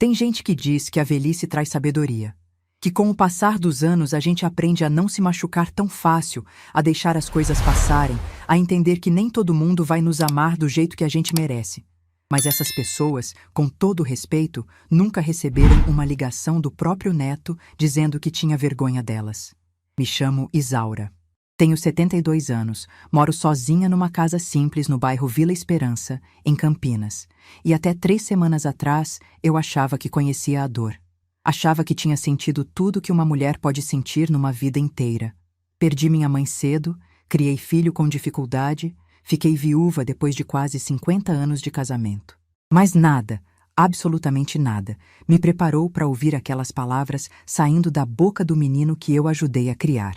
Tem gente que diz que a velhice traz sabedoria, que com o passar dos anos a gente aprende a não se machucar tão fácil, a deixar as coisas passarem, a entender que nem todo mundo vai nos amar do jeito que a gente merece. Mas essas pessoas, com todo o respeito, nunca receberam uma ligação do próprio neto dizendo que tinha vergonha delas. Me chamo Isaura. Tenho 72 anos, moro sozinha numa casa simples no bairro Vila Esperança, em Campinas. E até 3 semanas atrás, eu achava que conhecia a dor. Achava que tinha sentido tudo que uma mulher pode sentir numa vida inteira. Perdi minha mãe cedo, criei filho com dificuldade, fiquei viúva depois de quase 50 anos de casamento. Mas nada, absolutamente nada, me preparou para ouvir aquelas palavras saindo da boca do menino que eu ajudei a criar.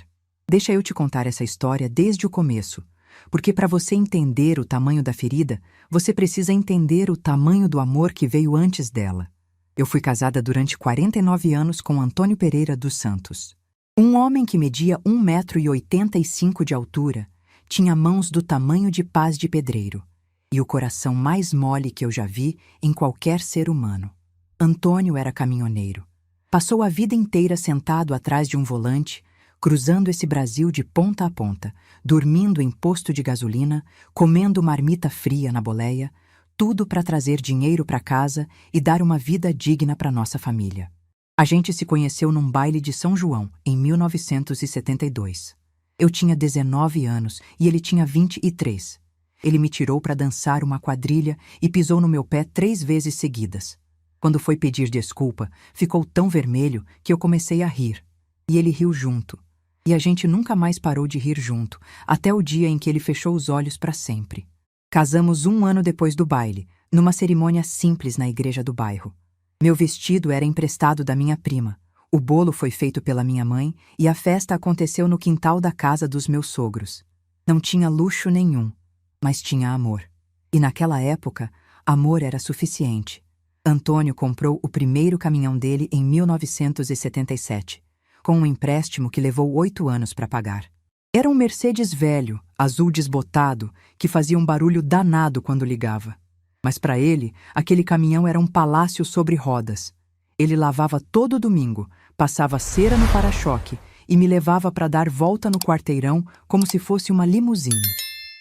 Deixa eu te contar essa história desde o começo, porque para você entender o tamanho da ferida, você precisa entender o tamanho do amor que veio antes dela. Eu fui casada durante 49 anos com Antônio Pereira dos Santos. Um homem que media 1,85 m de altura, tinha mãos do tamanho de pás de pedreiro e o coração mais mole que eu já vi em qualquer ser humano. Antônio era caminhoneiro. Passou a vida inteira sentado atrás de um volante, cruzando esse Brasil de ponta a ponta, dormindo em posto de gasolina, comendo marmita fria na boleia, tudo para trazer dinheiro para casa e dar uma vida digna para nossa família. A gente se conheceu num baile de São João, em 1972. Eu tinha 19 anos e ele tinha 23. Ele me tirou para dançar uma quadrilha e pisou no meu pé 3 vezes seguidas. Quando foi pedir desculpa, ficou tão vermelho que eu comecei a rir. E ele riu junto. E a gente nunca mais parou de rir junto, até o dia em que ele fechou os olhos para sempre. Casamos 1 ano depois do baile, numa cerimônia simples na igreja do bairro. Meu vestido era emprestado da minha prima, o bolo foi feito pela minha mãe e a festa aconteceu no quintal da casa dos meus sogros. Não tinha luxo nenhum, mas tinha amor. E naquela época, amor era suficiente. Antônio comprou o primeiro caminhão dele em 1977. Com um empréstimo que levou 8 anos para pagar. Era um Mercedes velho, azul desbotado, que fazia um barulho danado quando ligava. Mas para ele, aquele caminhão era um palácio sobre rodas. Ele lavava todo domingo, passava cera no para-choque e me levava para dar volta no quarteirão como se fosse uma limusine.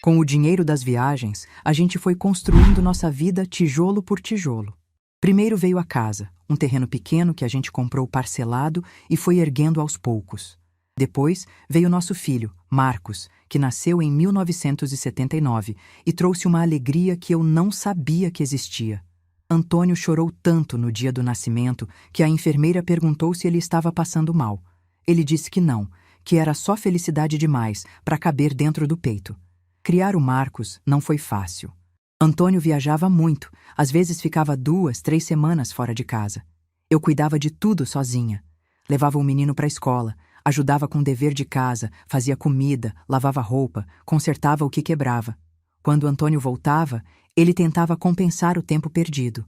Com o dinheiro das viagens, a gente foi construindo nossa vida tijolo por tijolo. Primeiro veio a casa, um terreno pequeno que a gente comprou parcelado e foi erguendo aos poucos. Depois veio nosso filho, Marcos, que nasceu em 1979 e trouxe uma alegria que eu não sabia que existia. Antônio chorou tanto no dia do nascimento que a enfermeira perguntou se ele estava passando mal. Ele disse que não, que era só felicidade demais para caber dentro do peito. Criar o Marcos não foi fácil. Antônio viajava muito, às vezes ficava 2, 3 semanas fora de casa. Eu cuidava de tudo sozinha. Levava o menino para a escola, ajudava com o dever de casa, fazia comida, lavava roupa, consertava o que quebrava. Quando Antônio voltava, ele tentava compensar o tempo perdido.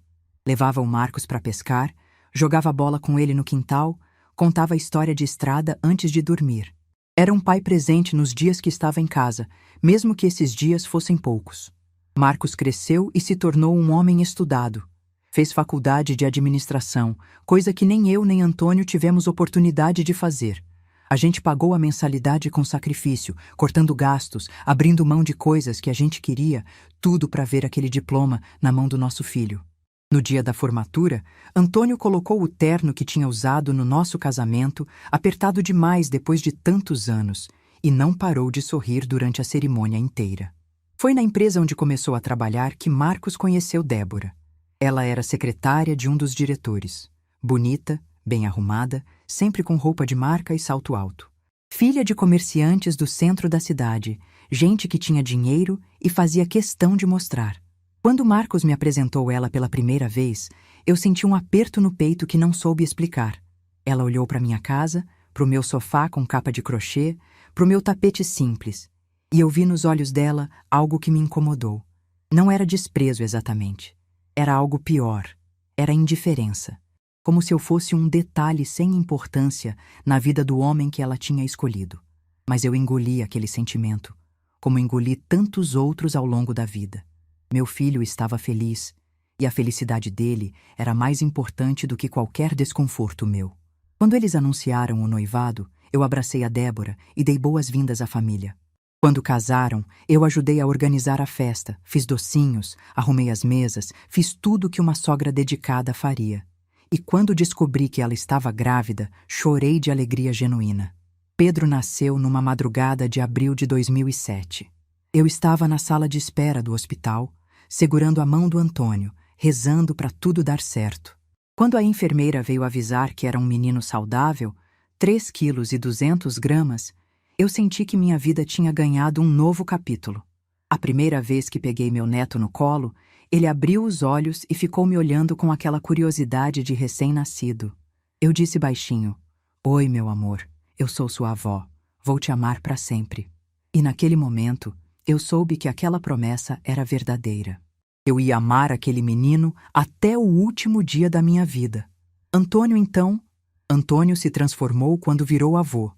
Levava o Marcos para pescar, jogava bola com ele no quintal, contava a história de estrada antes de dormir. Era um pai presente nos dias que estava em casa, mesmo que esses dias fossem poucos. Marcos cresceu e se tornou um homem estudado. Fez faculdade de administração, coisa que nem eu nem Antônio tivemos oportunidade de fazer. A gente pagou a mensalidade com sacrifício, cortando gastos, abrindo mão de coisas que a gente queria, tudo para ver aquele diploma na mão do nosso filho. No dia da formatura, Antônio colocou o terno que tinha usado no nosso casamento, apertado demais depois de tantos anos, e não parou de sorrir durante a cerimônia inteira. Foi na empresa onde começou a trabalhar que Marcos conheceu Débora. Ela era secretária de um dos diretores. Bonita, bem arrumada, sempre com roupa de marca e salto alto. Filha de comerciantes do centro da cidade, gente que tinha dinheiro e fazia questão de mostrar. Quando Marcos me apresentou ela pela primeira vez, eu senti um aperto no peito que não soube explicar. Ela olhou para minha casa, para o meu sofá com capa de crochê, para o meu tapete simples. E eu vi nos olhos dela algo que me incomodou. Não era desprezo exatamente. Era algo pior. Era indiferença. Como se eu fosse um detalhe sem importância na vida do homem que ela tinha escolhido. Mas eu engoli aquele sentimento, como engoli tantos outros ao longo da vida. Meu filho estava feliz. E a felicidade dele era mais importante do que qualquer desconforto meu. Quando eles anunciaram o noivado, eu abracei a Débora e dei boas-vindas à família. Quando casaram, eu ajudei a organizar a festa, fiz docinhos, arrumei as mesas, fiz tudo que uma sogra dedicada faria. E quando descobri que ela estava grávida, chorei de alegria genuína. Pedro nasceu numa madrugada de abril de 2007. Eu estava na sala de espera do hospital, segurando a mão do Antônio, rezando para tudo dar certo. Quando a enfermeira veio avisar que era um menino saudável, 3,2 kg, eu senti que minha vida tinha ganhado um novo capítulo. A primeira vez que peguei meu neto no colo, ele abriu os olhos e ficou me olhando com aquela curiosidade de recém-nascido. Eu disse baixinho: "Oi, meu amor, eu sou sua avó, vou te amar para sempre." E naquele momento, eu soube que aquela promessa era verdadeira. Eu ia amar aquele menino até o último dia da minha vida. Antônio se transformou quando virou avô.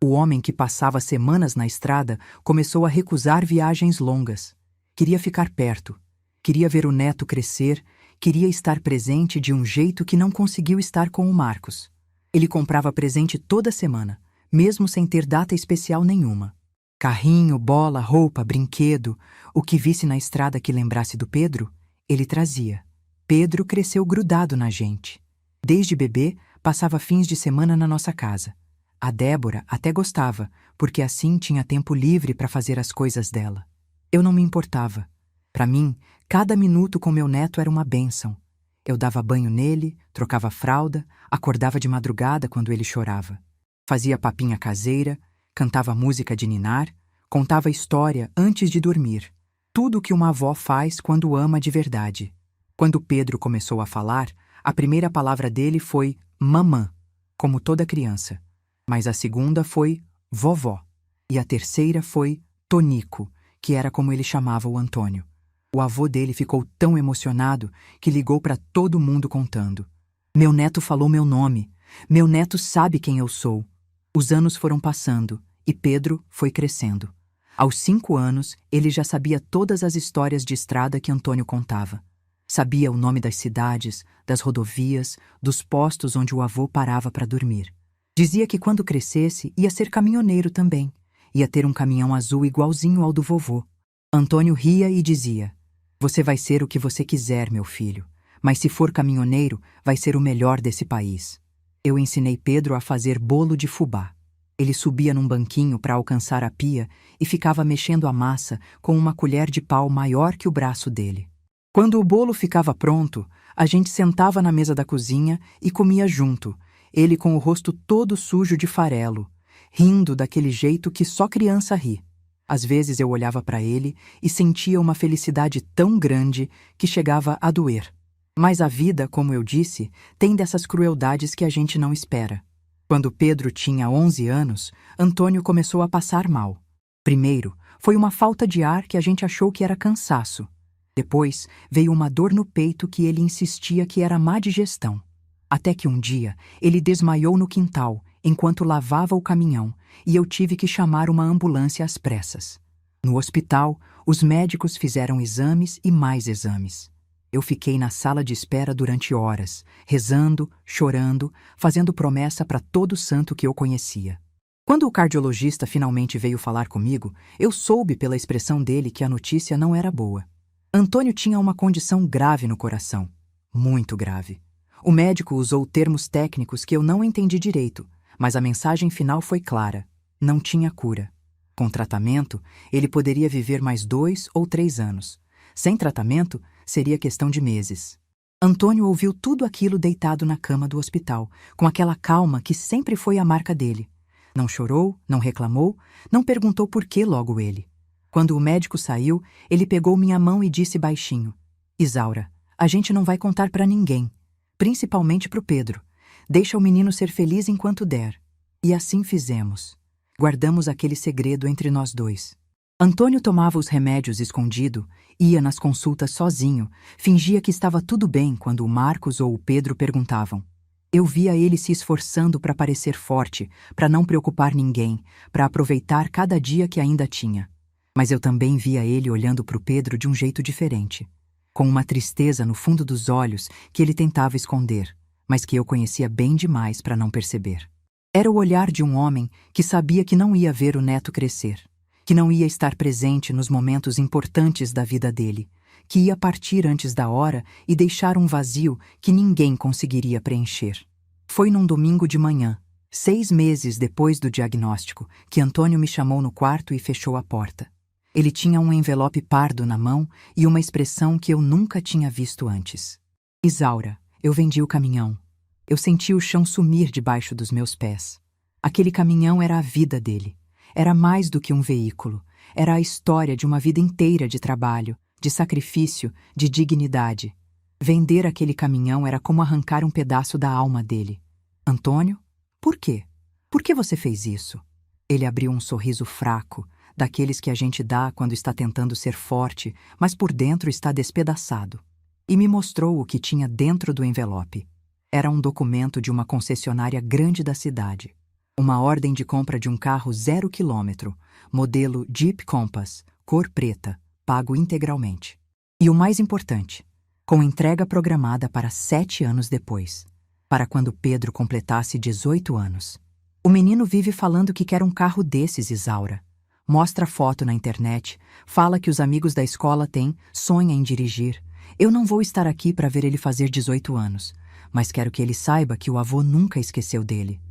O homem que passava semanas na estrada começou a recusar viagens longas. Queria ficar perto, queria ver o neto crescer, queria estar presente de um jeito que não conseguiu estar com o Marcos. Ele comprava presente toda semana, mesmo sem ter data especial nenhuma. Carrinho, bola, roupa, brinquedo, o que visse na estrada que lembrasse do Pedro, ele trazia. Pedro cresceu grudado na gente. Desde bebê, passava fins de semana na nossa casa. A Débora até gostava, porque assim tinha tempo livre para fazer as coisas dela. Eu não me importava. Para mim, cada minuto com meu neto era uma bênção. Eu dava banho nele, trocava fralda, acordava de madrugada quando ele chorava. Fazia papinha caseira, cantava música de ninar, contava história antes de dormir. Tudo o que uma avó faz quando ama de verdade. Quando Pedro começou a falar, a primeira palavra dele foi mamã, como toda criança. Mas a segunda foi vovó. E a terceira foi Tonico, que era como ele chamava o Antônio. O avô dele ficou tão emocionado que ligou para todo mundo contando: "Meu neto falou meu nome. Meu neto sabe quem eu sou." Os anos foram passando e Pedro foi crescendo. Aos 5 anos, ele já sabia todas as histórias de estrada que Antônio contava. Sabia o nome das cidades, das rodovias, dos postos onde o avô parava para dormir. Dizia que quando crescesse ia ser caminhoneiro também. Ia ter um caminhão azul igualzinho ao do vovô. Antônio ria e dizia: "Você vai ser o que você quiser, meu filho. Mas se for caminhoneiro, vai ser o melhor desse país." Eu ensinei Pedro a fazer bolo de fubá. Ele subia num banquinho para alcançar a pia e ficava mexendo a massa com uma colher de pau maior que o braço dele. Quando o bolo ficava pronto, a gente sentava na mesa da cozinha e comia junto, ele com o rosto todo sujo de farelo, rindo daquele jeito que só criança ri. Às vezes eu olhava para ele e sentia uma felicidade tão grande que chegava a doer. Mas a vida, como eu disse, tem dessas crueldades que a gente não espera. Quando Pedro tinha 11 anos, Antônio começou a passar mal. Primeiro, foi uma falta de ar que a gente achou que era cansaço. Depois, veio uma dor no peito que ele insistia que era má digestão. Até que um dia, ele desmaiou no quintal, enquanto lavava o caminhão, e eu tive que chamar uma ambulância às pressas. No hospital, os médicos fizeram exames e mais exames. Eu fiquei na sala de espera durante horas, rezando, chorando, fazendo promessa para todo santo que eu conhecia. Quando o cardiologista finalmente veio falar comigo, eu soube pela expressão dele que a notícia não era boa. Antônio tinha uma condição grave no coração, muito grave. O médico usou termos técnicos que eu não entendi direito, mas a mensagem final foi clara: não tinha cura. Com tratamento, ele poderia viver mais 2 ou 3 anos. Sem tratamento, seria questão de meses. Antônio ouviu tudo aquilo deitado na cama do hospital, com aquela calma que sempre foi a marca dele. Não chorou, não reclamou, não perguntou por que logo ele. Quando o médico saiu, ele pegou minha mão e disse baixinho: "Isaura, a gente não vai contar para ninguém, principalmente para o Pedro. Deixa o menino ser feliz enquanto der." E assim fizemos. Guardamos aquele segredo entre nós dois. Antônio tomava os remédios escondido, ia nas consultas sozinho, fingia que estava tudo bem quando o Marcos ou o Pedro perguntavam. Eu via ele se esforçando para parecer forte, para não preocupar ninguém, para aproveitar cada dia que ainda tinha. Mas eu também via ele olhando para o Pedro de um jeito diferente. com uma tristeza no fundo dos olhos que ele tentava esconder, mas que eu conhecia bem demais para não perceber. Era o olhar de um homem que sabia que não ia ver o neto crescer, que não ia estar presente nos momentos importantes da vida dele, que ia partir antes da hora e deixar um vazio que ninguém conseguiria preencher. Foi num domingo de manhã, 6 meses depois do diagnóstico, que Antônio me chamou no quarto e fechou a porta. Ele tinha um envelope pardo na mão e uma expressão que eu nunca tinha visto antes. Isaura, eu vendi o caminhão. Eu senti o chão sumir debaixo dos meus pés. Aquele caminhão era a vida dele. Era mais do que um veículo. Era a história de uma vida inteira de trabalho, de sacrifício, de dignidade. Vender aquele caminhão era como arrancar um pedaço da alma dele. Antônio? Por quê? Por que você fez isso? Ele abriu um sorriso fraco, daqueles que a gente dá quando está tentando ser forte, mas por dentro está despedaçado. E me mostrou o que tinha dentro do envelope. Era um documento de uma concessionária grande da cidade. Uma ordem de compra de um carro 0 km, modelo Jeep Compass, cor preta, pago integralmente. E o mais importante, com entrega programada para 7 anos depois, para quando Pedro completasse 18 anos. O menino vive falando que quer um carro desses, Isaura. Mostra foto na internet, fala que os amigos da escola têm, sonha em dirigir. Eu não vou estar aqui para ver ele fazer 18 anos, mas quero que ele saiba que o avô nunca esqueceu dele,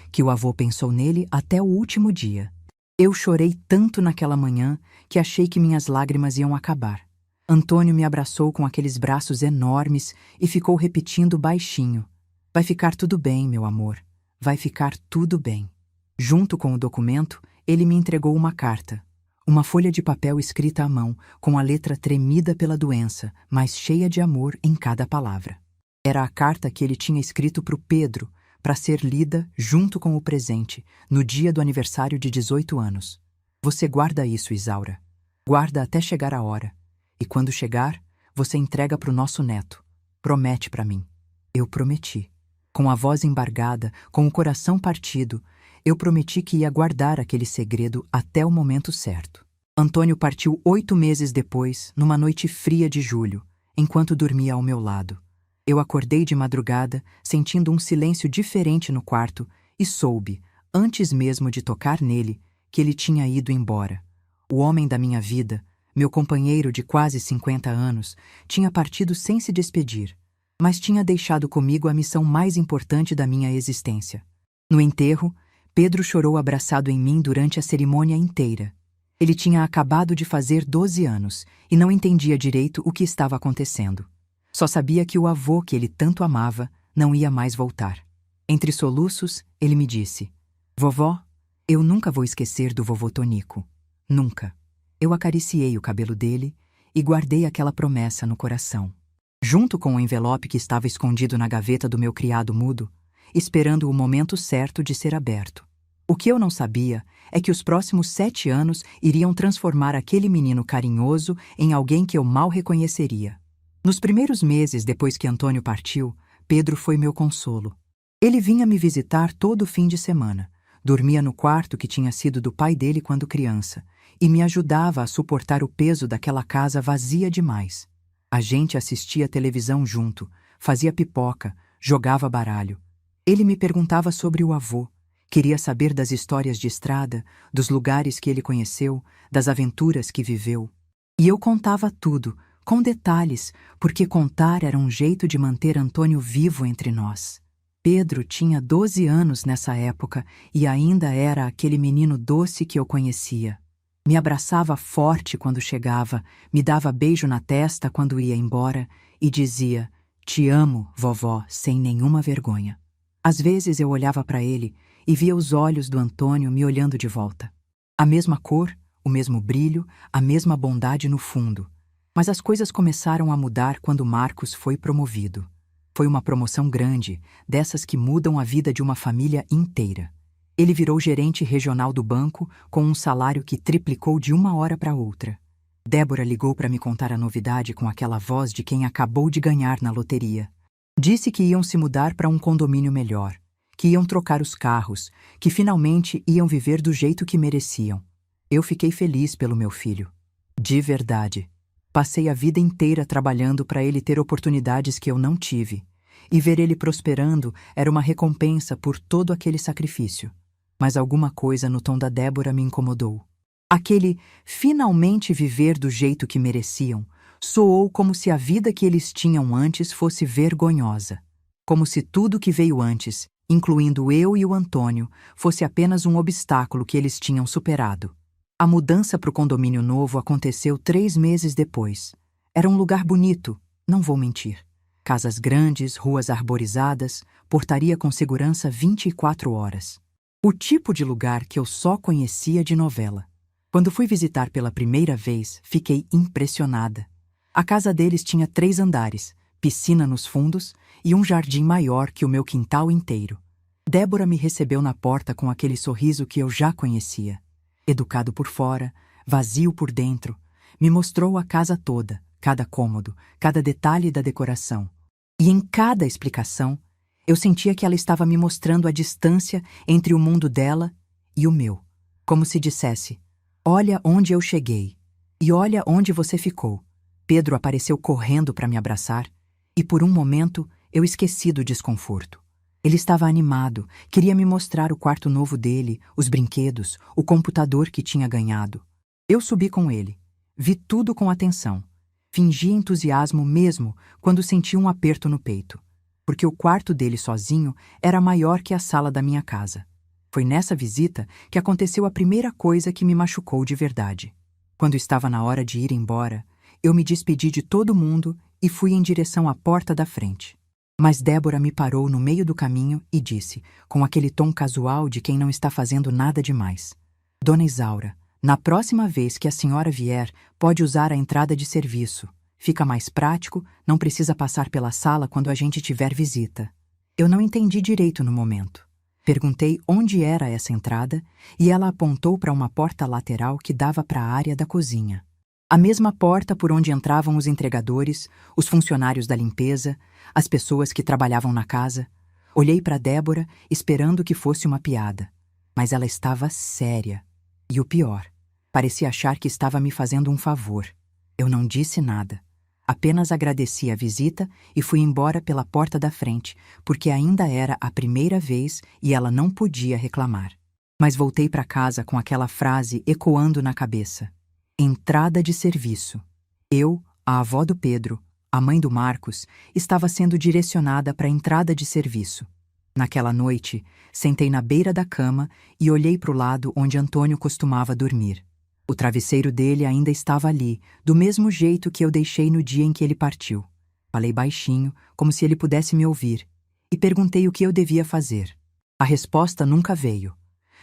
que o avô pensou nele até o último dia. Eu chorei tanto naquela manhã que achei que minhas lágrimas iam acabar. Antônio me abraçou com aqueles braços enormes e ficou repetindo baixinho: "Vai ficar tudo bem, meu amor. Vai ficar tudo bem." Junto com o documento, ele me entregou uma carta. Uma folha de papel escrita à mão, com a letra tremida pela doença, mas cheia de amor em cada palavra. Era a carta que ele tinha escrito para o Pedro, para ser lida junto com o presente, no dia do aniversário de 18 anos. "Você guarda isso, Isaura. Guarda até chegar a hora. E quando chegar, você entrega para o nosso neto. Promete para mim." Eu prometi. Com a voz embargada, com o coração partido, eu prometi que ia guardar aquele segredo até o momento certo. Antônio partiu 8 meses depois, numa noite fria de julho, enquanto dormia ao meu lado. Eu acordei de madrugada, sentindo um silêncio diferente no quarto, e soube, antes mesmo de tocar nele, que ele tinha ido embora. O homem da minha vida, meu companheiro de quase 50 anos, tinha partido sem se despedir, mas tinha deixado comigo a missão mais importante da minha existência. No enterro, Pedro chorou abraçado em mim durante a cerimônia inteira. Ele tinha acabado de fazer 12 anos e não entendia direito o que estava acontecendo. Só sabia que o avô que ele tanto amava não ia mais voltar. Entre soluços, ele me disse: "Vovó, eu nunca vou esquecer do vovô Tonico. Nunca." Eu acariciei o cabelo dele e guardei aquela promessa no coração. Junto com o envelope que estava escondido na gaveta do meu criado mudo, esperando o momento certo de ser aberto. O que eu não sabia é que os próximos 7 anos iriam transformar aquele menino carinhoso em alguém que eu mal reconheceria. Nos primeiros meses depois que Antônio partiu, Pedro foi meu consolo. Ele vinha me visitar todo fim de semana, dormia no quarto que tinha sido do pai dele quando criança, e me ajudava a suportar o peso daquela casa vazia demais. A gente assistia televisão junto, fazia pipoca, jogava baralho. Ele me perguntava sobre o avô, queria saber das histórias de estrada, dos lugares que ele conheceu, das aventuras que viveu. E eu contava tudo, com detalhes, porque contar era um jeito de manter Antônio vivo entre nós. Pedro tinha 12 anos nessa época e ainda era aquele menino doce que eu conhecia. Me abraçava forte quando chegava, me dava beijo na testa quando ia embora e dizia: "Te amo, vovó", sem nenhuma vergonha. Às vezes eu olhava para ele e via os olhos do Antônio me olhando de volta. A mesma cor, o mesmo brilho, a mesma bondade no fundo. Mas as coisas começaram a mudar quando Marcos foi promovido. Foi uma promoção grande, dessas que mudam a vida de uma família inteira. Ele virou gerente regional do banco com um salário que triplicou de uma hora para outra. Débora ligou para me contar a novidade com aquela voz de quem acabou de ganhar na loteria. Disse que iam se mudar para um condomínio melhor, que iam trocar os carros, que finalmente iam viver do jeito que mereciam. Eu fiquei feliz pelo meu filho. De verdade. Passei a vida inteira trabalhando para ele ter oportunidades que eu não tive. E ver ele prosperando era uma recompensa por todo aquele sacrifício. Mas alguma coisa no tom da Débora me incomodou. Aquele finalmente viver do jeito que mereciam soou como se a vida que eles tinham antes fosse vergonhosa. Como se tudo que veio antes, incluindo eu e o Antônio, fosse apenas um obstáculo que eles tinham superado. A mudança para o condomínio novo aconteceu 3 meses depois. Era um lugar bonito, não vou mentir. Casas grandes, ruas arborizadas, portaria com segurança 24 horas. O tipo de lugar que eu só conhecia de novela. Quando fui visitar pela primeira vez, fiquei impressionada. A casa deles tinha 3 andares, piscina nos fundos e um jardim maior que o meu quintal inteiro. Débora me recebeu na porta com aquele sorriso que eu já conhecia. Educado por fora, vazio por dentro, me mostrou a casa toda, cada cômodo, cada detalhe da decoração. E em cada explicação, eu sentia que ela estava me mostrando a distância entre o mundo dela e o meu. Como se dissesse: olha onde eu cheguei, e olha onde você ficou. Pedro apareceu correndo para me abraçar, e por um momento eu esqueci do desconforto. Ele estava animado, queria me mostrar o quarto novo dele, os brinquedos, o computador que tinha ganhado. Eu subi com ele, vi tudo com atenção. Fingi entusiasmo mesmo quando senti um aperto no peito, porque o quarto dele sozinho era maior que a sala da minha casa. Foi nessa visita que aconteceu a primeira coisa que me machucou de verdade. Quando estava na hora de ir embora, eu me despedi de todo mundo e fui em direção à porta da frente. Mas Débora me parou no meio do caminho e disse, com aquele tom casual de quem não está fazendo nada demais: Dona Isaura, na próxima vez que a senhora vier, pode usar a entrada de serviço. Fica mais prático, não precisa passar pela sala quando a gente tiver visita. Eu não entendi direito no momento. Perguntei onde era essa entrada e ela apontou para uma porta lateral que dava para a área da cozinha. A mesma porta por onde entravam os entregadores, os funcionários da limpeza, as pessoas que trabalhavam na casa. Olhei para Débora, esperando que fosse uma piada. Mas ela estava séria. E o pior, parecia achar que estava me fazendo um favor. Eu não disse nada. Apenas agradeci a visita e fui embora pela porta da frente, porque ainda era a primeira vez e ela não podia reclamar. Mas voltei para casa com aquela frase ecoando na cabeça. Entrada de serviço. Eu, a avó do Pedro, a mãe do Marcos, estava sendo direcionada para a entrada de serviço. Naquela noite, sentei na beira da cama e olhei para o lado onde Antônio costumava dormir. O travesseiro dele ainda estava ali, do mesmo jeito que eu deixei no dia em que ele partiu. Falei baixinho, como se ele pudesse me ouvir, e perguntei o que eu devia fazer. A resposta nunca veio.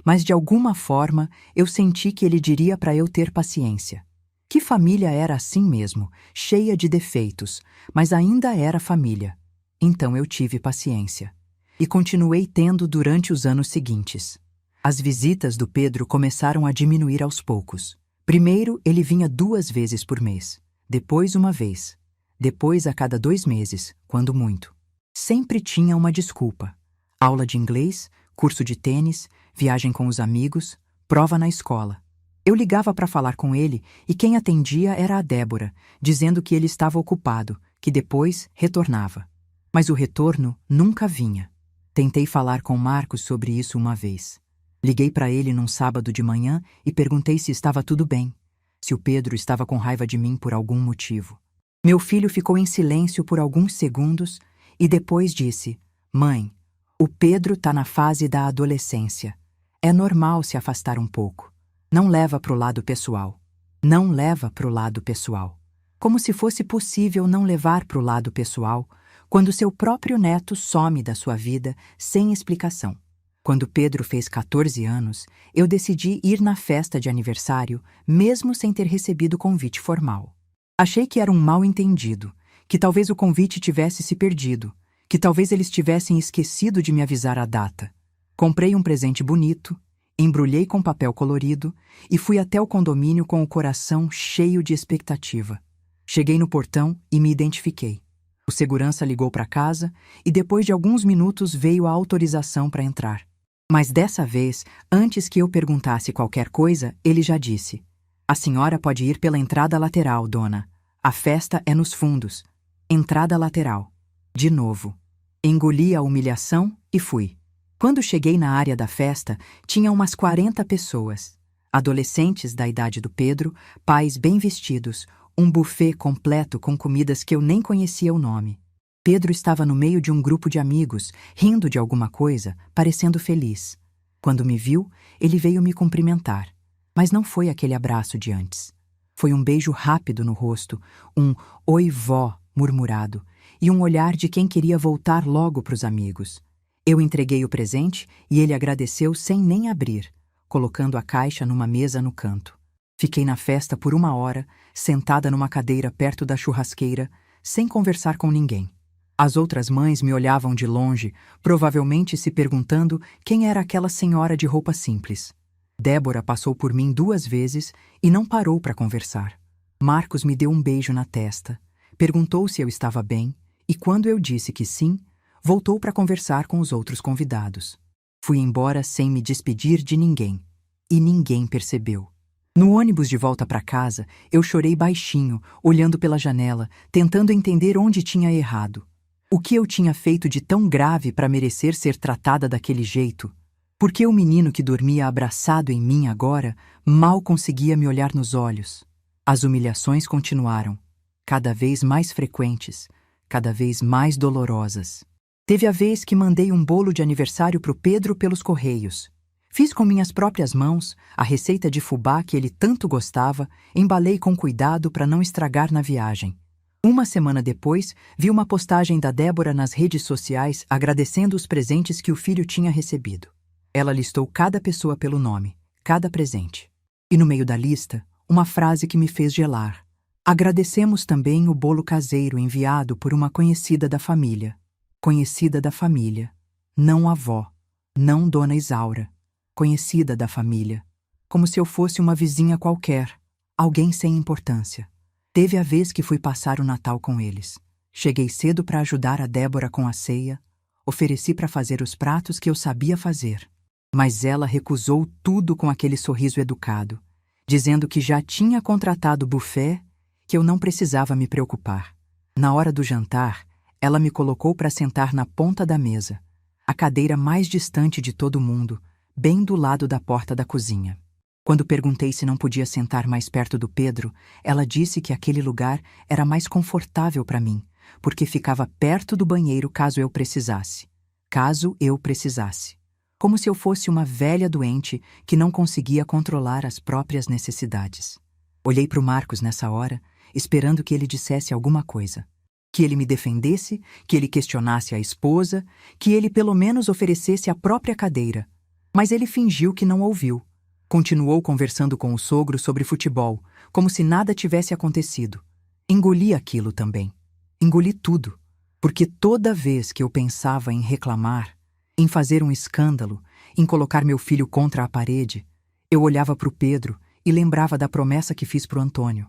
Mas de alguma forma eu senti que ele diria para eu ter paciência. Que família era assim mesmo, cheia de defeitos, mas ainda era família. Então eu tive paciência. E continuei tendo durante os anos seguintes. As visitas do Pedro começaram a diminuir aos poucos. Primeiro ele vinha 2 vezes por mês, depois uma vez, depois a cada 2 meses, quando muito. Sempre tinha uma desculpa. Aula de inglês, curso de tênis, viagem com os amigos, prova na escola. Eu ligava para falar com ele e quem atendia era a Débora, dizendo que ele estava ocupado, que depois retornava. Mas o retorno nunca vinha. Tentei falar com Marcos sobre isso uma vez. Liguei para ele num sábado de manhã e perguntei se estava tudo bem, se o Pedro estava com raiva de mim por algum motivo. Meu filho ficou em silêncio por alguns segundos e depois disse: Mãe, o Pedro está na fase da adolescência. É normal se afastar um pouco. Não leva pro lado pessoal. Não leva pro lado pessoal. Como se fosse possível não levar pro lado pessoal quando seu próprio neto some da sua vida sem explicação. Quando Pedro fez 14 anos, eu decidi ir na festa de aniversário, mesmo sem ter recebido convite formal. Achei que era um mal-entendido, que talvez o convite tivesse se perdido, que talvez eles tivessem esquecido de me avisar a data. Comprei um presente bonito, embrulhei com papel colorido e fui até o condomínio com o coração cheio de expectativa. Cheguei no portão e me identifiquei. O segurança ligou para casa e depois de alguns minutos veio a autorização para entrar. Mas dessa vez, antes que eu perguntasse qualquer coisa, ele já disse: A senhora pode ir pela entrada lateral, dona. A festa é nos fundos. Entrada lateral. De novo. Engoli a humilhação e fui. Quando cheguei na área da festa, tinha umas 40 pessoas. Adolescentes da idade do Pedro, pais bem vestidos, um buffet completo com comidas que eu nem conhecia o nome. Pedro estava no meio de um grupo de amigos, rindo de alguma coisa, parecendo feliz. Quando me viu, ele veio me cumprimentar. Mas não foi aquele abraço de antes. Foi um beijo rápido no rosto, um "Oi, vó" murmurado, e um olhar de quem queria voltar logo para os amigos. Eu entreguei o presente e ele agradeceu sem nem abrir, colocando a caixa numa mesa no canto. Fiquei na festa por 1 hora, sentada numa cadeira perto da churrasqueira, sem conversar com ninguém. As outras mães me olhavam de longe, provavelmente se perguntando quem era aquela senhora de roupa simples. Débora passou por mim 2 vezes e não parou para conversar. Marcos me deu um beijo na testa, perguntou se eu estava bem e, quando eu disse que sim, voltou para conversar com os outros convidados. Fui embora sem me despedir de ninguém. E ninguém percebeu. No ônibus de volta para casa, eu chorei baixinho, olhando pela janela, tentando entender onde tinha errado. O que eu tinha feito de tão grave para merecer ser tratada daquele jeito? Por que o menino que dormia abraçado em mim agora mal conseguia me olhar nos olhos? As humilhações continuaram, cada vez mais frequentes, cada vez mais dolorosas. Teve a vez que mandei um bolo de aniversário pro Pedro pelos correios. Fiz com minhas próprias mãos a receita de fubá que ele tanto gostava, embalei com cuidado para não estragar na viagem. 1 semana depois, vi uma postagem da Débora nas redes sociais agradecendo os presentes que o filho tinha recebido. Ela listou cada pessoa pelo nome, cada presente. E no meio da lista, uma frase que me fez gelar. Agradecemos também o bolo caseiro enviado por uma conhecida da família. Conhecida da família. Não avó. Não Dona Isaura. Conhecida da família. Como se eu fosse uma vizinha qualquer. Alguém sem importância. Teve a vez que fui passar o Natal com eles. Cheguei cedo para ajudar a Débora com a ceia. Ofereci para fazer os pratos que eu sabia fazer. Mas ela recusou tudo com aquele sorriso educado, dizendo que já tinha contratado buffet, que eu não precisava me preocupar. Na hora do jantar, ela me colocou para sentar na ponta da mesa, a cadeira mais distante de todo mundo, bem do lado da porta da cozinha. Quando perguntei se não podia sentar mais perto do Pedro, ela disse que aquele lugar era mais confortável para mim, porque ficava perto do banheiro caso eu precisasse. Caso eu precisasse. Como se eu fosse uma velha doente que não conseguia controlar as próprias necessidades. Olhei para o Marcos nessa hora, esperando que ele dissesse alguma coisa. Que ele me defendesse, que ele questionasse a esposa, que ele pelo menos oferecesse a própria cadeira. Mas ele fingiu que não ouviu. Continuou conversando com o sogro sobre futebol, como se nada tivesse acontecido. Engoli aquilo também. Engoli tudo. Porque toda vez que eu pensava em reclamar, em fazer um escândalo, em colocar meu filho contra a parede, eu olhava para o Pedro e lembrava da promessa que fiz para o Antônio.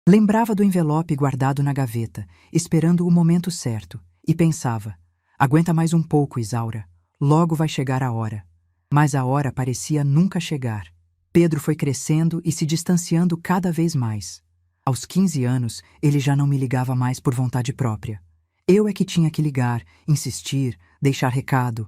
Lembrava do envelope guardado na gaveta, esperando o momento certo, e pensava, aguenta mais um pouco, Isaura, logo vai chegar a hora. Mas a hora parecia nunca chegar. Pedro foi crescendo e se distanciando cada vez mais. Aos 15 anos, ele já não me ligava mais por vontade própria. Eu é que tinha que ligar, insistir, deixar recado.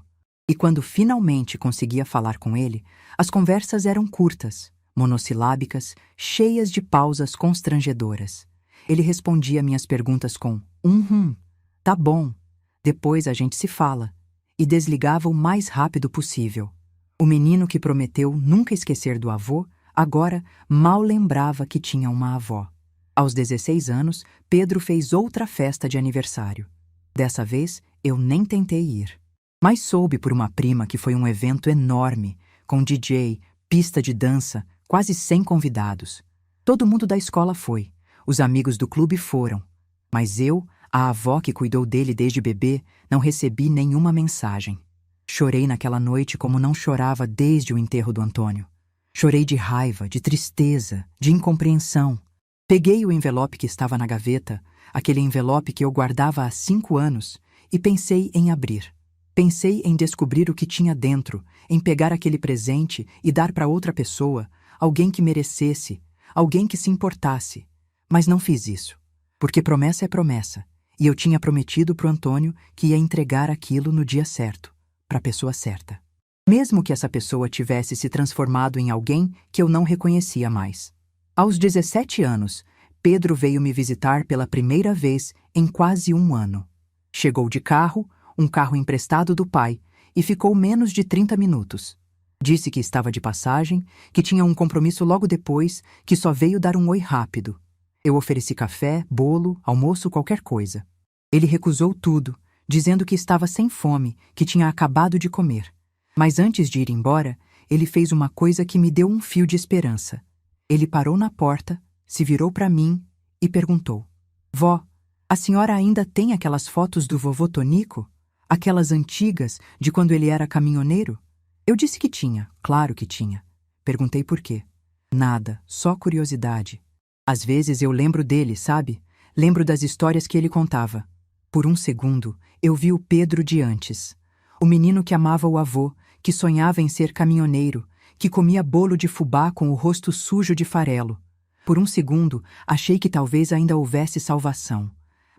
E quando finalmente conseguia falar com ele, as conversas eram curtas, monossilábicas, cheias de pausas constrangedoras. Ele respondia minhas perguntas com tá bom, depois a gente se fala, e desligava o mais rápido possível. O menino que prometeu nunca esquecer do avô, agora mal lembrava que tinha uma avó. Aos 16 anos, Pedro fez outra festa de aniversário. Dessa vez, eu nem tentei ir. Mas soube por uma prima que foi um evento enorme, com DJ, pista de dança, quase 100 convidados. Todo mundo da escola foi, os amigos do clube foram. Mas eu, a avó que cuidou dele desde bebê, não recebi nenhuma mensagem. Chorei naquela noite como não chorava desde o enterro do Antônio. Chorei de raiva, de tristeza, de incompreensão. Peguei o envelope que estava na gaveta, aquele envelope que eu guardava há 5 anos, e pensei em abrir. Pensei em descobrir o que tinha dentro, em pegar aquele presente e dar para outra pessoa, alguém que merecesse, alguém que se importasse. Mas não fiz isso. Porque promessa é promessa, e eu tinha prometido pro Antônio que ia entregar aquilo no dia certo, para a pessoa certa. Mesmo que essa pessoa tivesse se transformado em alguém que eu não reconhecia mais. Aos 17 anos, Pedro veio me visitar pela primeira vez em quase um ano. Chegou de carro, um carro emprestado do pai, e ficou menos de 30 minutos. Disse que estava de passagem, que tinha um compromisso logo depois, que só veio dar um oi rápido. Eu ofereci café, bolo, almoço, qualquer coisa. Ele recusou tudo, dizendo que estava sem fome, que tinha acabado de comer. Mas antes de ir embora, ele fez uma coisa que me deu um fio de esperança. Ele parou na porta, se virou para mim e perguntou: Vó, a senhora ainda tem aquelas fotos do vovô Tonico? Aquelas antigas, de quando ele era caminhoneiro? Eu disse que tinha, claro que tinha. Perguntei por quê. Nada, só curiosidade. Às vezes eu lembro dele, sabe? Lembro das histórias que ele contava. Por um segundo, eu vi o Pedro de antes. O menino que amava o avô, que sonhava em ser caminhoneiro, que comia bolo de fubá com o rosto sujo de farelo. Por um segundo, achei que talvez ainda houvesse salvação.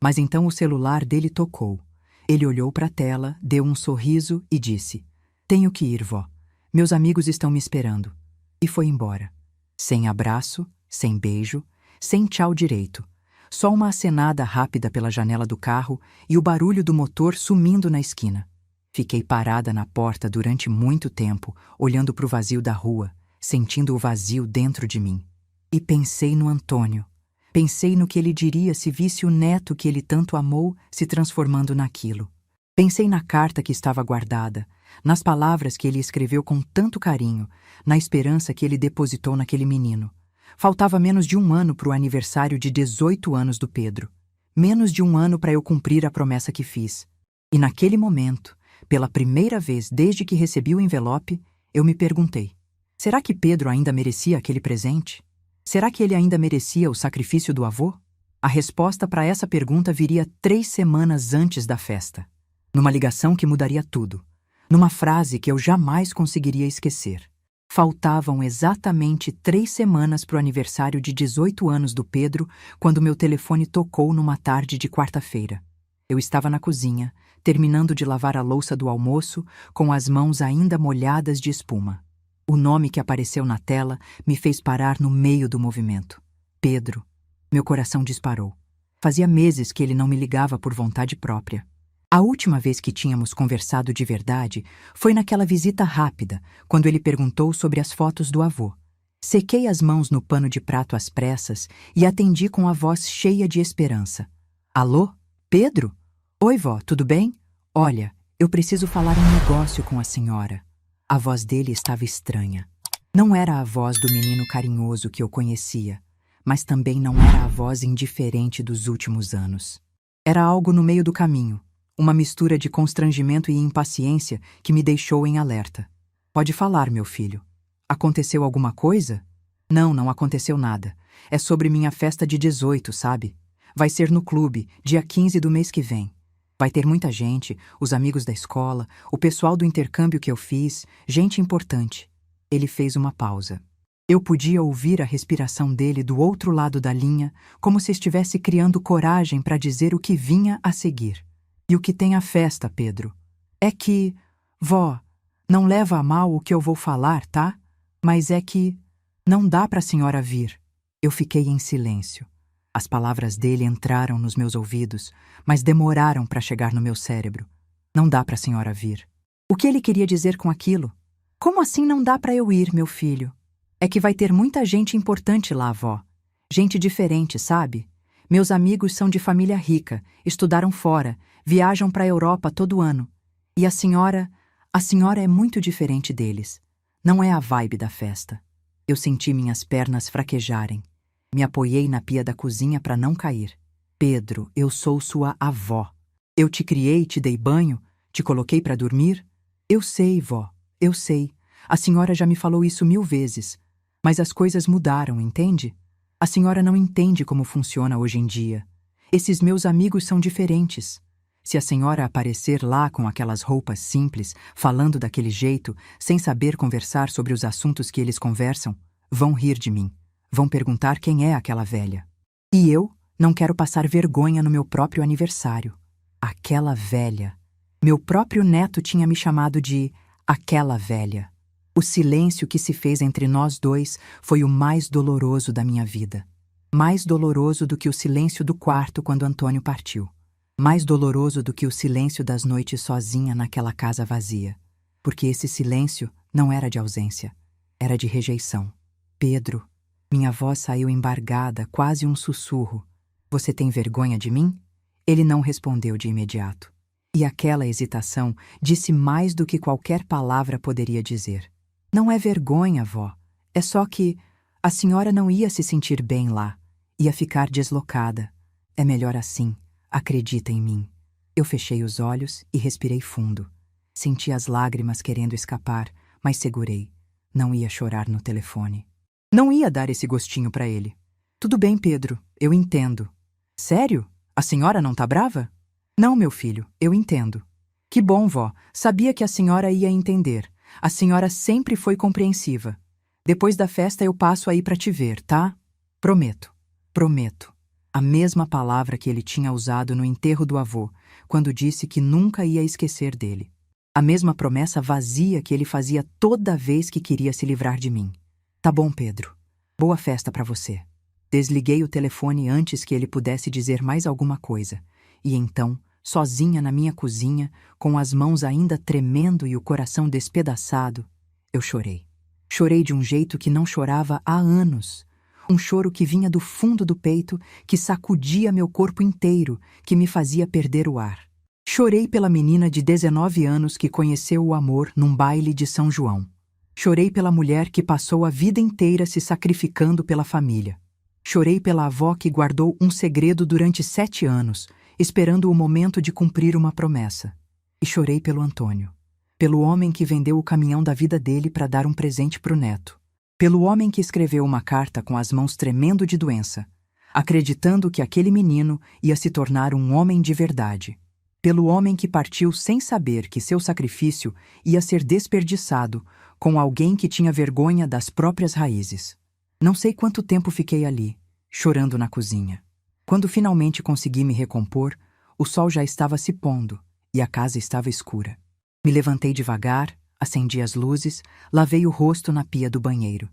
Mas então o celular dele tocou. Ele olhou para a tela, deu um sorriso e disse: Tenho que ir, vó. Meus amigos estão me esperando. E foi embora. Sem abraço, sem beijo, sem tchau direito. Só uma acenada rápida pela janela do carro e o barulho do motor sumindo na esquina. Fiquei parada na porta durante muito tempo, olhando para o vazio da rua, sentindo o vazio dentro de mim. E pensei no Antônio. Pensei no que ele diria se visse o neto que ele tanto amou se transformando naquilo. Pensei na carta que estava guardada, nas palavras que ele escreveu com tanto carinho, na esperança que ele depositou naquele menino. Faltava menos de um ano para o aniversário de 18 anos do Pedro. Menos de um ano para eu cumprir a promessa que fiz. E naquele momento, pela primeira vez desde que recebi o envelope, eu me perguntei: será que Pedro ainda merecia aquele presente? Será que ele ainda merecia o sacrifício do avô? A resposta para essa pergunta viria 3 semanas antes da festa. Numa ligação que mudaria tudo. Numa frase que eu jamais conseguiria esquecer. Faltavam exatamente 3 semanas para o aniversário de 18 anos do Pedro, quando meu telefone tocou numa tarde de quarta-feira. Eu estava na cozinha, terminando de lavar a louça do almoço, com as mãos ainda molhadas de espuma. O nome que apareceu na tela me fez parar no meio do movimento. Pedro. Meu coração disparou. Fazia meses que ele não me ligava por vontade própria. A última vez que tínhamos conversado de verdade foi naquela visita rápida, quando ele perguntou sobre as fotos do avô. Sequei as mãos no pano de prato às pressas e atendi com a voz cheia de esperança. Alô? Pedro? Oi, vó, tudo bem? Olha, eu preciso falar um negócio com a senhora. A voz dele estava estranha. Não era a voz do menino carinhoso que eu conhecia, mas também não era a voz indiferente dos últimos anos. Era algo no meio do caminho, uma mistura de constrangimento e impaciência que me deixou em alerta. Pode falar, meu filho. Aconteceu alguma coisa? Não, não aconteceu nada. É sobre minha festa de 18, sabe? Vai ser no clube, dia 15 do mês que vem. Vai ter muita gente, os amigos da escola, o pessoal do intercâmbio que eu fiz, gente importante. Ele fez uma pausa. Eu podia ouvir a respiração dele do outro lado da linha, como se estivesse criando coragem para dizer o que vinha a seguir. E o que tem a festa, Pedro? É que... Vó, não leva a mal o que eu vou falar, tá? Mas é que... não dá para a senhora vir. Eu fiquei em silêncio. As palavras dele entraram nos meus ouvidos, mas demoraram para chegar no meu cérebro. Não dá para a senhora vir. O que ele queria dizer com aquilo? Como assim não dá para eu ir, meu filho? É que vai ter muita gente importante lá, vó. Gente diferente, sabe? Meus amigos são de família rica, estudaram fora, viajam para a Europa todo ano. E a senhora é muito diferente deles. Não é a vibe da festa. Eu senti minhas pernas fraquejarem. Me apoiei na pia da cozinha para não cair. Pedro, eu sou sua avó. Eu te criei, te dei banho, te coloquei para dormir? Eu sei, vó, eu sei. A senhora já me falou isso 1000 vezes. Mas as coisas mudaram, entende? A senhora não entende como funciona hoje em dia. Esses meus amigos são diferentes. Se a senhora aparecer lá com aquelas roupas simples, falando daquele jeito, sem saber conversar sobre os assuntos que eles conversam, vão rir de mim. Vão perguntar quem é aquela velha. E eu, Não quero passar vergonha no meu próprio aniversário. Aquela velha. Meu próprio neto tinha me chamado de aquela velha. O silêncio que se fez entre nós dois foi o mais doloroso da minha vida. Mais doloroso do que o silêncio do quarto quando Antônio partiu. Mais doloroso do que o silêncio das noites sozinha naquela casa vazia. Porque esse silêncio não era de ausência, era de rejeição. Pedro, minha voz saiu embargada, quase um sussurro. Você tem vergonha de mim? Ele não respondeu de imediato. E aquela hesitação disse mais do que qualquer palavra poderia dizer. Não é vergonha, vó. É só que a senhora não ia se sentir bem lá. Ia ficar deslocada. É melhor assim. Acredita em mim. Eu fechei os olhos e respirei fundo. Senti as lágrimas querendo escapar, mas segurei. Não ia chorar no telefone. Não ia dar esse gostinho para ele. Tudo bem, Pedro, eu entendo. Sério? A senhora não tá brava? Não, meu filho, eu entendo. Que bom, vó. Sabia que a senhora ia entender. A senhora sempre foi compreensiva. Depois da festa eu passo aí para te ver, tá? Prometo. Prometo. A mesma palavra que ele tinha usado no enterro do avô, quando disse que nunca ia esquecer dele. A mesma promessa vazia que ele fazia toda vez que queria se livrar de mim. Tá bom, Pedro. Boa festa para você. Desliguei o telefone antes que ele pudesse dizer mais alguma coisa. E então, sozinha na minha cozinha, com as mãos ainda tremendo e o coração despedaçado, eu chorei. Chorei de um jeito que não chorava há anos. Um choro que vinha do fundo do peito, que sacudia meu corpo inteiro, que me fazia perder o ar. Chorei pela menina de 19 anos que conheceu o amor num baile de São João. Chorei pela mulher que passou a vida inteira se sacrificando pela família. Chorei pela avó que guardou um segredo durante 7 anos, esperando o momento de cumprir uma promessa. E chorei pelo Antônio. Pelo homem que vendeu o caminhão da vida dele para dar um presente pro neto. Pelo homem que escreveu uma carta com as mãos tremendo de doença, acreditando que aquele menino ia se tornar um homem de verdade. Pelo homem que partiu sem saber que seu sacrifício ia ser desperdiçado com alguém que tinha vergonha das próprias raízes. Não sei quanto tempo fiquei ali, chorando na cozinha. Quando finalmente consegui me recompor, o sol já estava se pondo e a casa estava escura. Me levantei devagar, acendi as luzes, lavei o rosto na pia do banheiro.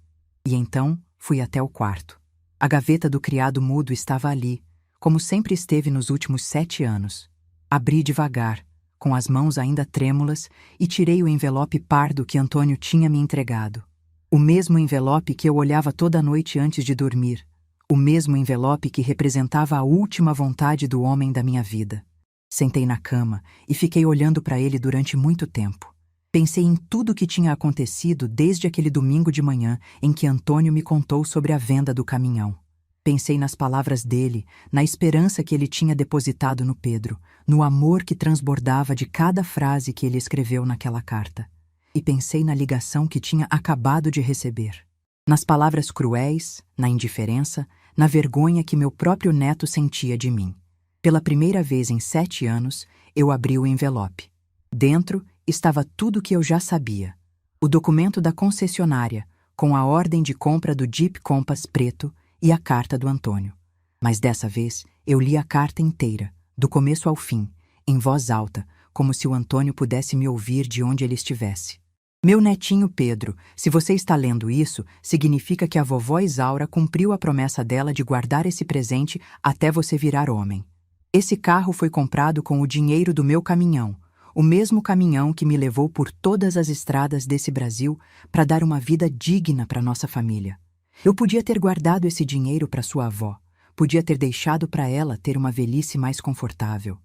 E então fui até o quarto. A gaveta do criado mudo estava ali, como sempre esteve nos últimos 7 anos. Abri devagar, com as mãos ainda trêmulas, e tirei o envelope pardo que Antônio tinha me entregado. O mesmo envelope que eu olhava toda noite antes de dormir. O mesmo envelope que representava a última vontade do homem da minha vida. Sentei na cama e fiquei olhando para ele durante muito tempo. Pensei em tudo o que tinha acontecido desde aquele domingo de manhã em que Antônio me contou sobre a venda do caminhão. Pensei nas palavras dele, na esperança que ele tinha depositado no Pedro, no amor que transbordava de cada frase que ele escreveu naquela carta. E pensei na ligação que tinha acabado de receber. Nas palavras cruéis, na indiferença, na vergonha que meu próprio neto sentia de mim. Pela primeira vez em 7 anos, eu abri o envelope. Dentro estava tudo o que eu já sabia. O documento da concessionária, com a ordem de compra do Jeep Compass preto e a carta do Antônio. Mas dessa vez, eu li a carta inteira, do começo ao fim, em voz alta, como se o Antônio pudesse me ouvir de onde ele estivesse. Meu netinho Pedro, se você está lendo isso, significa que a vovó Isaura cumpriu a promessa dela de guardar esse presente até você virar homem. Esse carro foi comprado com o dinheiro do meu caminhão, o mesmo caminhão que me levou por todas as estradas desse Brasil para dar uma vida digna para nossa família. Eu podia ter guardado esse dinheiro para sua avó, podia ter deixado para ela ter uma velhice mais confortável.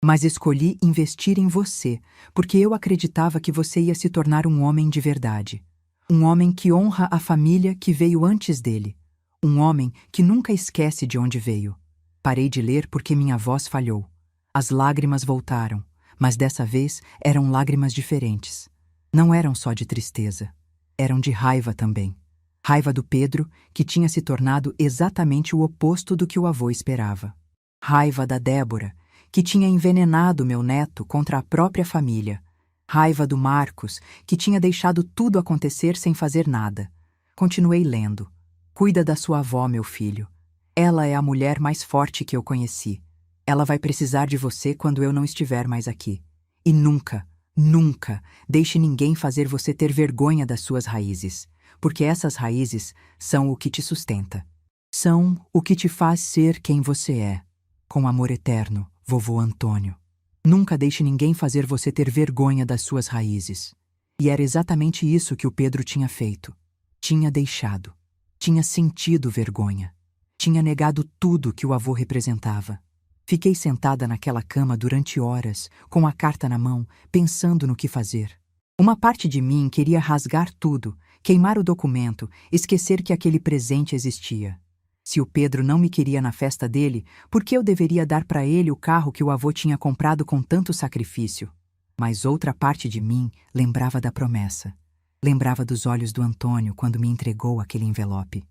Mas escolhi investir em você, porque eu acreditava que você ia se tornar um homem de verdade. Um homem que honra a família que veio antes dele. Um homem que nunca esquece de onde veio. Parei de ler porque minha voz falhou. As lágrimas voltaram, mas dessa vez eram lágrimas diferentes. Não eram só de tristeza, eram de raiva também. Raiva do Pedro, que tinha se tornado exatamente o oposto do que o avô esperava. Raiva da Débora, que tinha envenenado meu neto contra a própria família. Raiva do Marcos, que tinha deixado tudo acontecer sem fazer nada. Continuei lendo. Cuida da sua avó, meu filho. Ela é a mulher mais forte que eu conheci. Ela vai precisar de você quando eu não estiver mais aqui. E nunca, nunca deixe ninguém fazer você ter vergonha das suas raízes, porque essas raízes são o que te sustenta. São o que te faz ser quem você é. Com amor eterno, vovô Antônio. Nunca deixe ninguém fazer você ter vergonha das suas raízes. E era exatamente isso que o Pedro tinha feito. Tinha deixado. Tinha sentido vergonha. Tinha negado tudo que o avô representava. Fiquei sentada naquela cama durante horas, com a carta na mão, pensando no que fazer. Uma parte de mim queria rasgar tudo, queimar o documento, esquecer que aquele presente existia. Se o Pedro não me queria na festa dele, por que eu deveria dar para ele o carro que o avô tinha comprado com tanto sacrifício? Mas outra parte de mim lembrava da promessa. Lembrava dos olhos do Antônio quando me entregou aquele envelope.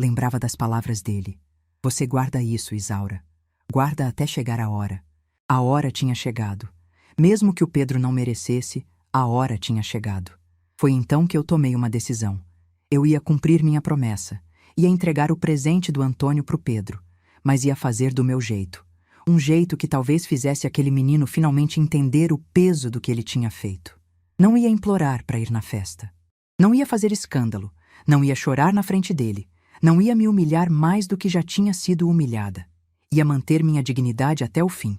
Lembrava das palavras dele. Você guarda isso, Isaura. Guarda até chegar a hora. A hora tinha chegado. Mesmo que o Pedro não merecesse, a hora tinha chegado. Foi então que eu tomei uma decisão. Eu ia cumprir minha promessa. Ia entregar o presente do Antônio para o Pedro, mas ia fazer do meu jeito. Um jeito que talvez fizesse aquele menino finalmente entender o peso do que ele tinha feito. Não ia implorar para ir na festa. Não ia fazer escândalo. Não ia chorar na frente dele. Não ia me humilhar mais do que já tinha sido humilhada. Ia manter minha dignidade até o fim.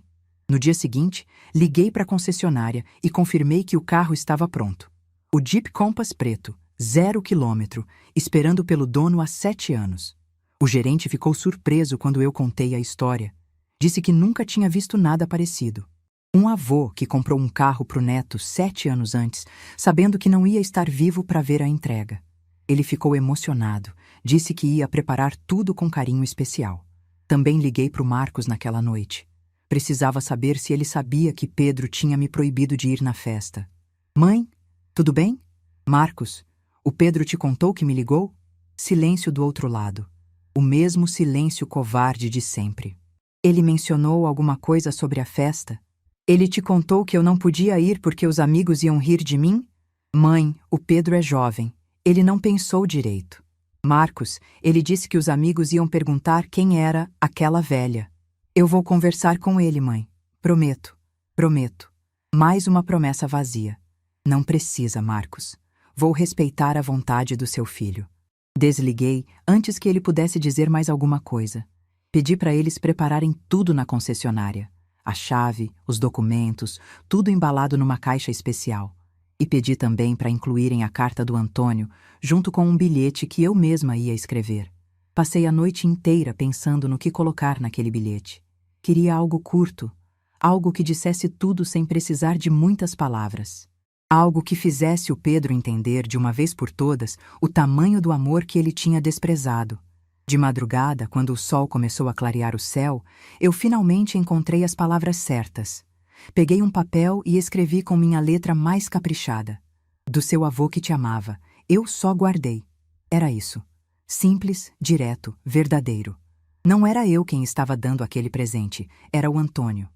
No dia seguinte, liguei para a concessionária e confirmei que o carro estava pronto. O Jeep Compass preto, 0 km, esperando pelo dono há 7 anos. O gerente ficou surpreso quando eu contei a história. Disse que nunca tinha visto nada parecido. Um avô que comprou um carro para o neto 7 anos antes, sabendo que não ia estar vivo para ver a entrega. Ele ficou emocionado, disse que ia preparar tudo com carinho especial. Também liguei para o Marcos naquela noite. Precisava saber se ele sabia que Pedro tinha me proibido de ir na festa. Mãe, tudo bem? Marcos, o Pedro te contou que me ligou? Silêncio do outro lado. O mesmo silêncio covarde de sempre. Ele mencionou alguma coisa sobre a festa? Ele te contou que eu não podia ir porque os amigos iam rir de mim? Mãe, o Pedro é jovem. Ele não pensou direito. Marcos, ele disse que os amigos iam perguntar quem era aquela velha. Eu vou conversar com ele, mãe. Prometo. Prometo. Mais uma promessa vazia. Não precisa, Marcos. Vou respeitar a vontade do seu filho. Desliguei antes que ele pudesse dizer mais alguma coisa. Pedi para eles prepararem tudo na concessionária. A chave, os documentos, tudo embalado numa caixa especial. E pedi também para incluírem a carta do Antônio, junto com um bilhete que eu mesma ia escrever. Passei a noite inteira pensando no que colocar naquele bilhete. Queria algo curto, algo que dissesse tudo sem precisar de muitas palavras. Algo que fizesse o Pedro entender de uma vez por todas o tamanho do amor que ele tinha desprezado. De madrugada, quando o sol começou a clarear o céu, eu finalmente encontrei as palavras certas. Peguei um papel e escrevi com minha letra mais caprichada. Do seu avô que te amava, eu só guardei. Era isso. Simples, direto, verdadeiro. Não era eu quem estava dando aquele presente, era o Antônio.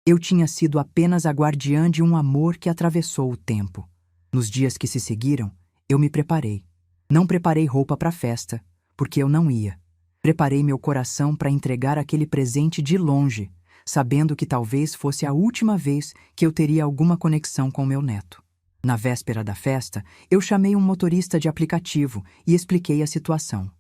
Eu tinha sido apenas a guardiã de um amor que atravessou o tempo. Nos dias que se seguiram, eu me preparei. Não preparei roupa para a festa, porque eu não ia. Preparei meu coração para entregar aquele presente de longe, sabendo que talvez fosse a última vez que eu teria alguma conexão com meu neto. Na véspera da festa, eu chamei um motorista de aplicativo e expliquei a situação.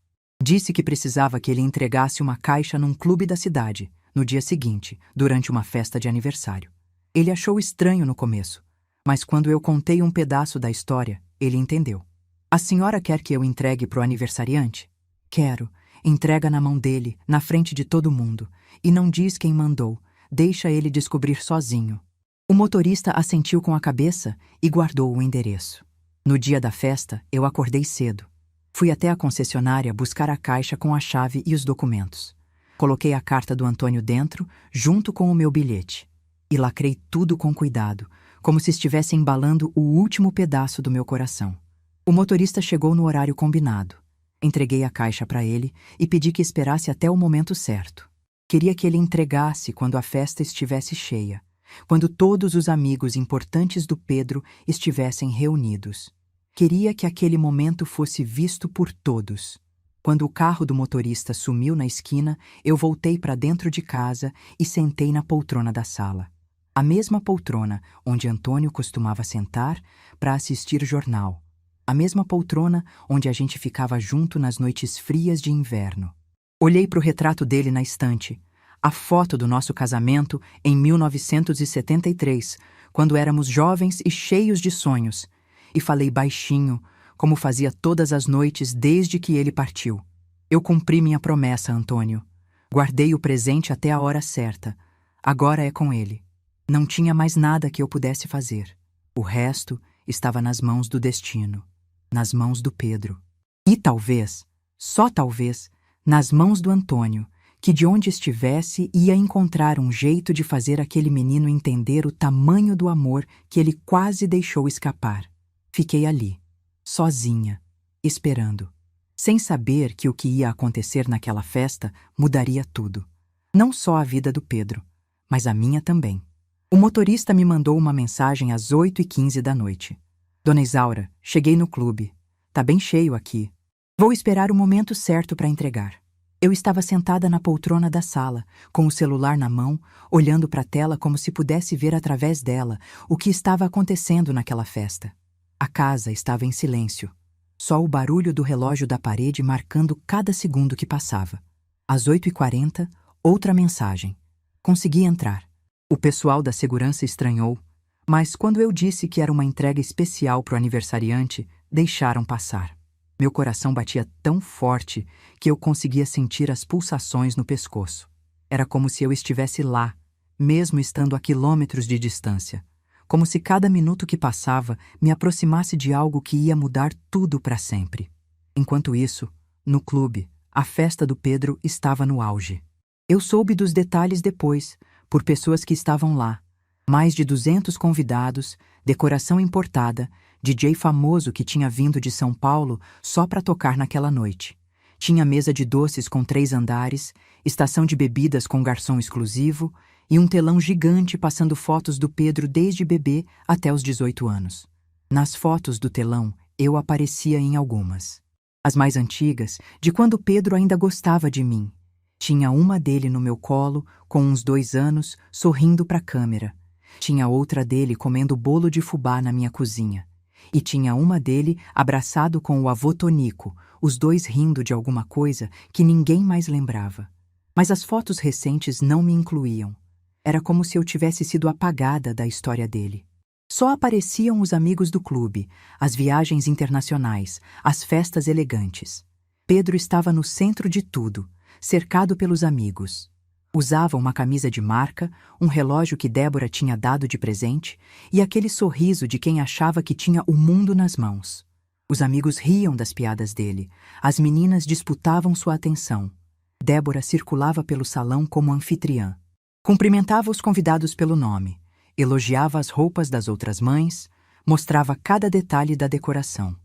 Disse que precisava que ele entregasse uma caixa num clube da cidade, no dia seguinte, durante uma festa de aniversário. Ele achou estranho no começo, mas quando eu contei um pedaço da história, ele entendeu. A senhora quer que eu entregue pro aniversariante? Quero. Entrega na mão dele, na frente de todo mundo, e não diz quem mandou, deixa ele descobrir sozinho. O motorista assentiu com a cabeça e guardou o endereço. No dia da festa, eu acordei cedo. Fui até a concessionária buscar a caixa com a chave e os documentos. Coloquei a carta do Antônio dentro, junto com o meu bilhete. E lacrei tudo com cuidado, como se estivesse embalando o último pedaço do meu coração. O motorista chegou no horário combinado. Entreguei a caixa para ele e pedi que esperasse até o momento certo. Queria que ele entregasse quando a festa estivesse cheia, quando todos os amigos importantes do Pedro estivessem reunidos. Queria que aquele momento fosse visto por todos. Quando o carro do motorista sumiu na esquina, eu voltei para dentro de casa e sentei na poltrona da sala. A mesma poltrona onde Antônio costumava sentar para assistir jornal. A mesma poltrona onde a gente ficava junto nas noites frias de inverno. Olhei para o retrato dele na estante, a foto do nosso casamento em 1973, quando éramos jovens e cheios de sonhos, e falei baixinho, como fazia todas as noites desde que ele partiu. Eu cumpri minha promessa, Antônio. Guardei o presente até a hora certa. Agora é com ele. Não tinha mais nada que eu pudesse fazer. O resto estava nas mãos do destino, nas mãos do Pedro. E talvez, só talvez, nas mãos do Antônio, que de onde estivesse ia encontrar um jeito de fazer aquele menino entender o tamanho do amor que ele quase deixou escapar. Fiquei ali, sozinha, esperando, sem saber que o que ia acontecer naquela festa mudaria tudo. Não só a vida do Pedro, mas a minha também. O motorista me mandou uma mensagem às 8h15 da noite. Dona Isaura, cheguei no clube. Tá bem cheio aqui. Vou esperar o momento certo para entregar. Eu estava sentada na poltrona da sala, com o celular na mão, olhando para a tela como se pudesse ver através dela o que estava acontecendo naquela festa. A casa estava em silêncio. Só o barulho do relógio da parede marcando cada segundo que passava. Às 8h40, outra mensagem. Consegui entrar. O pessoal da segurança estranhou, mas quando eu disse que era uma entrega especial para o aniversariante, deixaram passar. Meu coração batia tão forte que eu conseguia sentir as pulsações no pescoço. Era como se eu estivesse lá, mesmo estando a quilômetros de distância. Como se cada minuto que passava me aproximasse de algo que ia mudar tudo para sempre. Enquanto isso, no clube, a festa do Pedro estava no auge. Eu soube dos detalhes depois, por pessoas que estavam lá. Mais de 200 convidados, decoração importada, DJ famoso que tinha vindo de São Paulo só para tocar naquela noite. Tinha mesa de doces com 3 andares, estação de bebidas com garçom exclusivo e um telão gigante passando fotos do Pedro desde bebê até os 18 anos. Nas fotos do telão, eu aparecia em algumas. As mais antigas, de quando Pedro ainda gostava de mim. Tinha uma dele no meu colo, com uns 2 anos, sorrindo para a câmera. Tinha outra dele comendo bolo de fubá na minha cozinha. E tinha uma dele abraçado com o avô Tonico, os dois rindo de alguma coisa que ninguém mais lembrava. Mas as fotos recentes não me incluíam. Era como se eu tivesse sido apagada da história dele. Só apareciam os amigos do clube, as viagens internacionais, as festas elegantes. Pedro estava no centro de tudo, cercado pelos amigos. Usava uma camisa de marca, um relógio que Débora tinha dado de presente e aquele sorriso de quem achava que tinha o mundo nas mãos. Os amigos riam das piadas dele, as meninas disputavam sua atenção. Débora circulava pelo salão como anfitriã. Cumprimentava os convidados pelo nome, elogiava as roupas das outras mães, mostrava cada detalhe da decoração.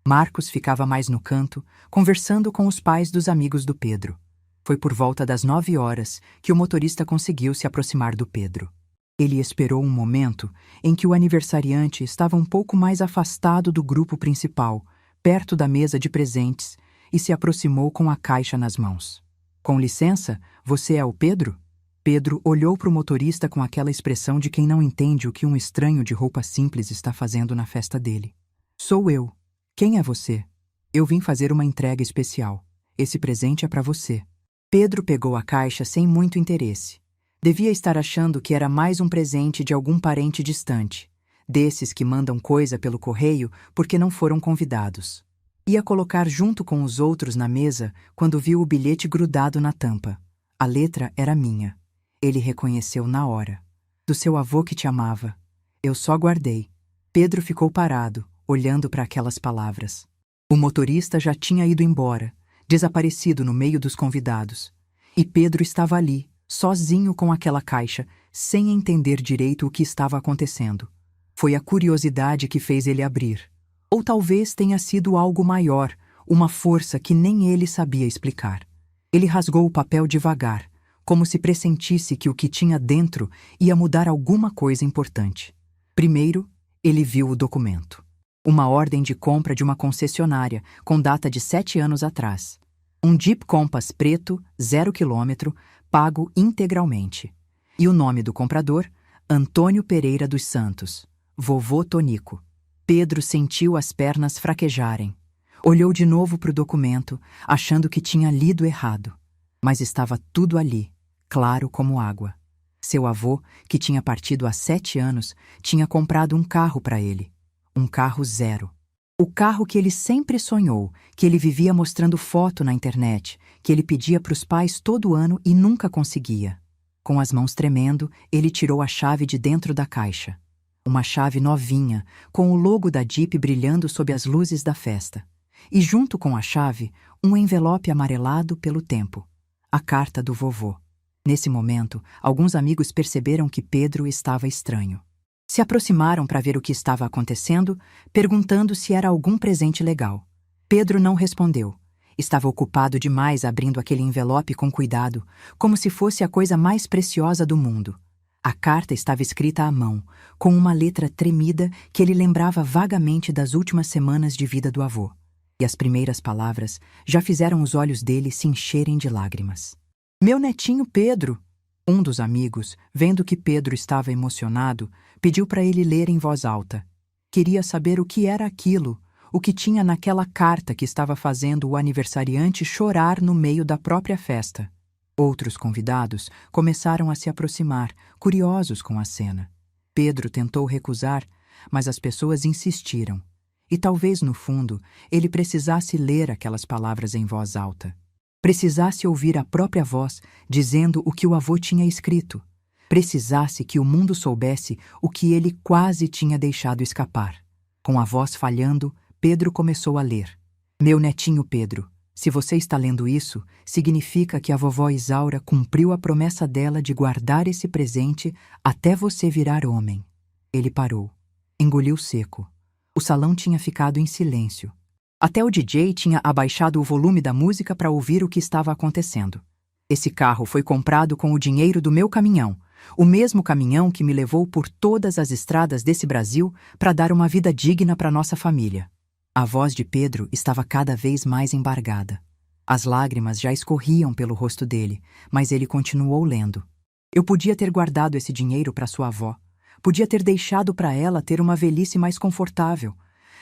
Marcos ficava mais no canto, conversando com os pais dos amigos do Pedro. Foi por volta das 9 horas que o motorista conseguiu se aproximar do Pedro. Ele esperou um momento em que o aniversariante estava um pouco mais afastado do grupo principal, perto da mesa de presentes, e se aproximou com a caixa nas mãos. Com licença, você é o Pedro? Pedro olhou para o motorista com aquela expressão de quem não entende o que um estranho de roupa simples está fazendo na festa dele. Sou eu. Quem é você? Eu vim fazer uma entrega especial. Esse presente é para você. Pedro pegou a caixa sem muito interesse. Devia estar achando que era mais um presente de algum parente distante, desses que mandam coisa pelo correio porque não foram convidados. Ia colocar junto com os outros na mesa quando viu o bilhete grudado na tampa. A letra era minha. Ele reconheceu na hora. Do seu avô que te amava. Eu só guardei. Pedro ficou parado, olhando para aquelas palavras. O motorista já tinha ido embora, desaparecido no meio dos convidados. E Pedro estava ali, sozinho com aquela caixa, sem entender direito o que estava acontecendo. Foi a curiosidade que fez ele abrir. Ou talvez tenha sido algo maior, uma força que nem ele sabia explicar. Ele rasgou o papel devagar, como se pressentisse que o que tinha dentro ia mudar alguma coisa importante. Primeiro, ele viu o documento. Uma ordem de compra de uma concessionária, com data de 7 anos atrás. Um Jeep Compass preto, 0 km, pago integralmente. E o nome do comprador? Antônio Pereira dos Santos, vovô Tonico. Pedro sentiu as pernas fraquejarem. Olhou de novo para o documento, achando que tinha lido errado. Mas estava tudo ali, claro como água. Seu avô, que tinha partido há 7 anos, tinha comprado um carro para ele. Um carro zero. O carro que ele sempre sonhou, que ele vivia mostrando foto na internet, que ele pedia para os pais todo ano e nunca conseguia. Com as mãos tremendo, ele tirou a chave de dentro da caixa. Uma chave novinha, com o logo da Jeep brilhando sob as luzes da festa. E junto com a chave, um envelope amarelado pelo tempo. A carta do vovô. Nesse momento, alguns amigos perceberam que Pedro estava estranho. Se aproximaram para ver o que estava acontecendo, perguntando se era algum presente legal. Pedro não respondeu. Estava ocupado demais abrindo aquele envelope com cuidado, como se fosse a coisa mais preciosa do mundo. A carta estava escrita à mão, com uma letra tremida que ele lembrava vagamente das últimas semanas de vida do avô. E as primeiras palavras já fizeram os olhos dele se encherem de lágrimas. Meu netinho Pedro! Um dos amigos, vendo que Pedro estava emocionado, pediu para ele ler em voz alta. Queria saber o que era aquilo, o que tinha naquela carta que estava fazendo o aniversariante chorar no meio da própria festa. Outros convidados começaram a se aproximar, curiosos com a cena. Pedro tentou recusar, mas as pessoas insistiram. E talvez, no fundo, ele precisasse ler aquelas palavras em voz alta. Precisasse ouvir a própria voz dizendo o que o avô tinha escrito. Precisasse que o mundo soubesse o que ele quase tinha deixado escapar. Com a voz falhando, Pedro começou a ler. Meu netinho Pedro, se você está lendo isso, significa que a vovó Isaura cumpriu a promessa dela de guardar esse presente até você virar homem. Ele parou. Engoliu seco. O salão tinha ficado em silêncio. Até o DJ tinha abaixado o volume da música para ouvir o que estava acontecendo. Esse carro foi comprado com o dinheiro do meu caminhão, o mesmo caminhão que me levou por todas as estradas desse Brasil para dar uma vida digna para nossa família. A voz de Pedro estava cada vez mais embargada. As lágrimas já escorriam pelo rosto dele, mas ele continuou lendo. Eu podia ter guardado esse dinheiro para sua avó. Podia ter deixado para ela ter uma velhice mais confortável.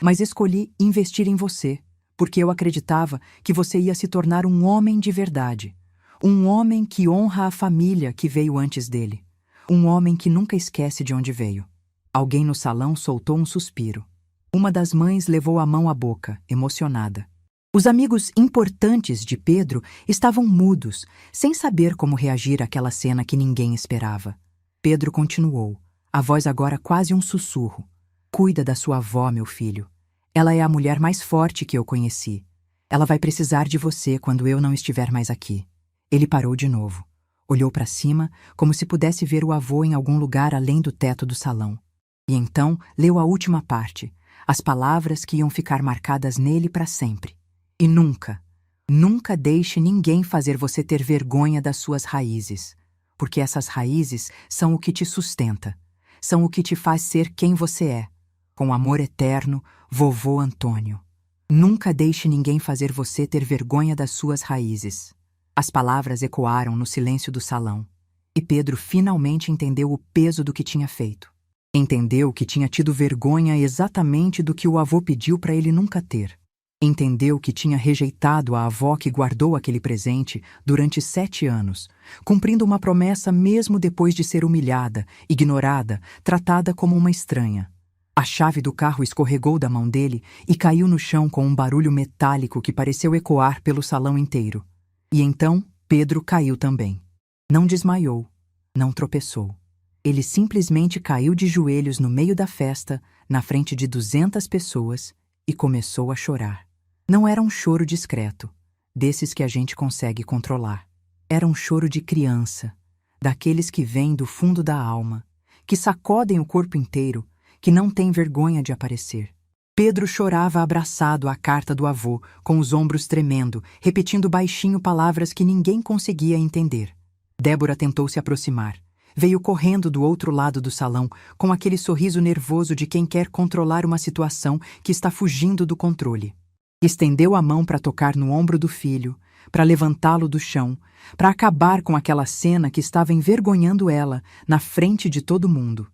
Mas escolhi investir em você, porque eu acreditava que você ia se tornar um homem de verdade. Um homem que honra a família que veio antes dele. Um homem que nunca esquece de onde veio. Alguém no salão soltou um suspiro. Uma das mães levou a mão à boca, emocionada. Os amigos importantes de Pedro estavam mudos, sem saber como reagir àquela cena que ninguém esperava. Pedro continuou, a voz agora quase um sussurro. Cuida da sua avó, meu filho. Ela é a mulher mais forte que eu conheci. Ela vai precisar de você quando eu não estiver mais aqui. Ele parou de novo. Olhou para cima, como se pudesse ver o avô em algum lugar além do teto do salão. E então leu a última parte, as palavras que iam ficar marcadas nele para sempre. E nunca, nunca deixe ninguém fazer você ter vergonha das suas raízes, porque essas raízes são o que te sustenta, são o que te faz ser quem você é. Com amor eterno, vovô Antônio. Nunca deixe ninguém fazer você ter vergonha das suas raízes. As palavras ecoaram no silêncio do salão. E Pedro finalmente entendeu o peso do que tinha feito. Entendeu que tinha tido vergonha exatamente do que o avô pediu para ele nunca ter. Entendeu que tinha rejeitado a avó que guardou aquele presente durante 7 anos, cumprindo uma promessa mesmo depois de ser humilhada, ignorada, tratada como uma estranha. A chave do carro escorregou da mão dele e caiu no chão com um barulho metálico que pareceu ecoar pelo salão inteiro. E então Pedro caiu também. Não desmaiou, não tropeçou. Ele simplesmente caiu de joelhos no meio da festa, na frente de 200 pessoas, e começou a chorar. Não era um choro discreto, desses que a gente consegue controlar. Era um choro de criança, daqueles que vêm do fundo da alma, que sacodem o corpo inteiro, que não tem vergonha de aparecer. Pedro chorava abraçado à carta do avô, com os ombros tremendo, repetindo baixinho palavras que ninguém conseguia entender. Débora tentou se aproximar. Veio correndo do outro lado do salão, com aquele sorriso nervoso de quem quer controlar uma situação que está fugindo do controle. Estendeu a mão para tocar no ombro do filho, para levantá-lo do chão, para acabar com aquela cena que estava envergonhando ela na frente de todo mundo.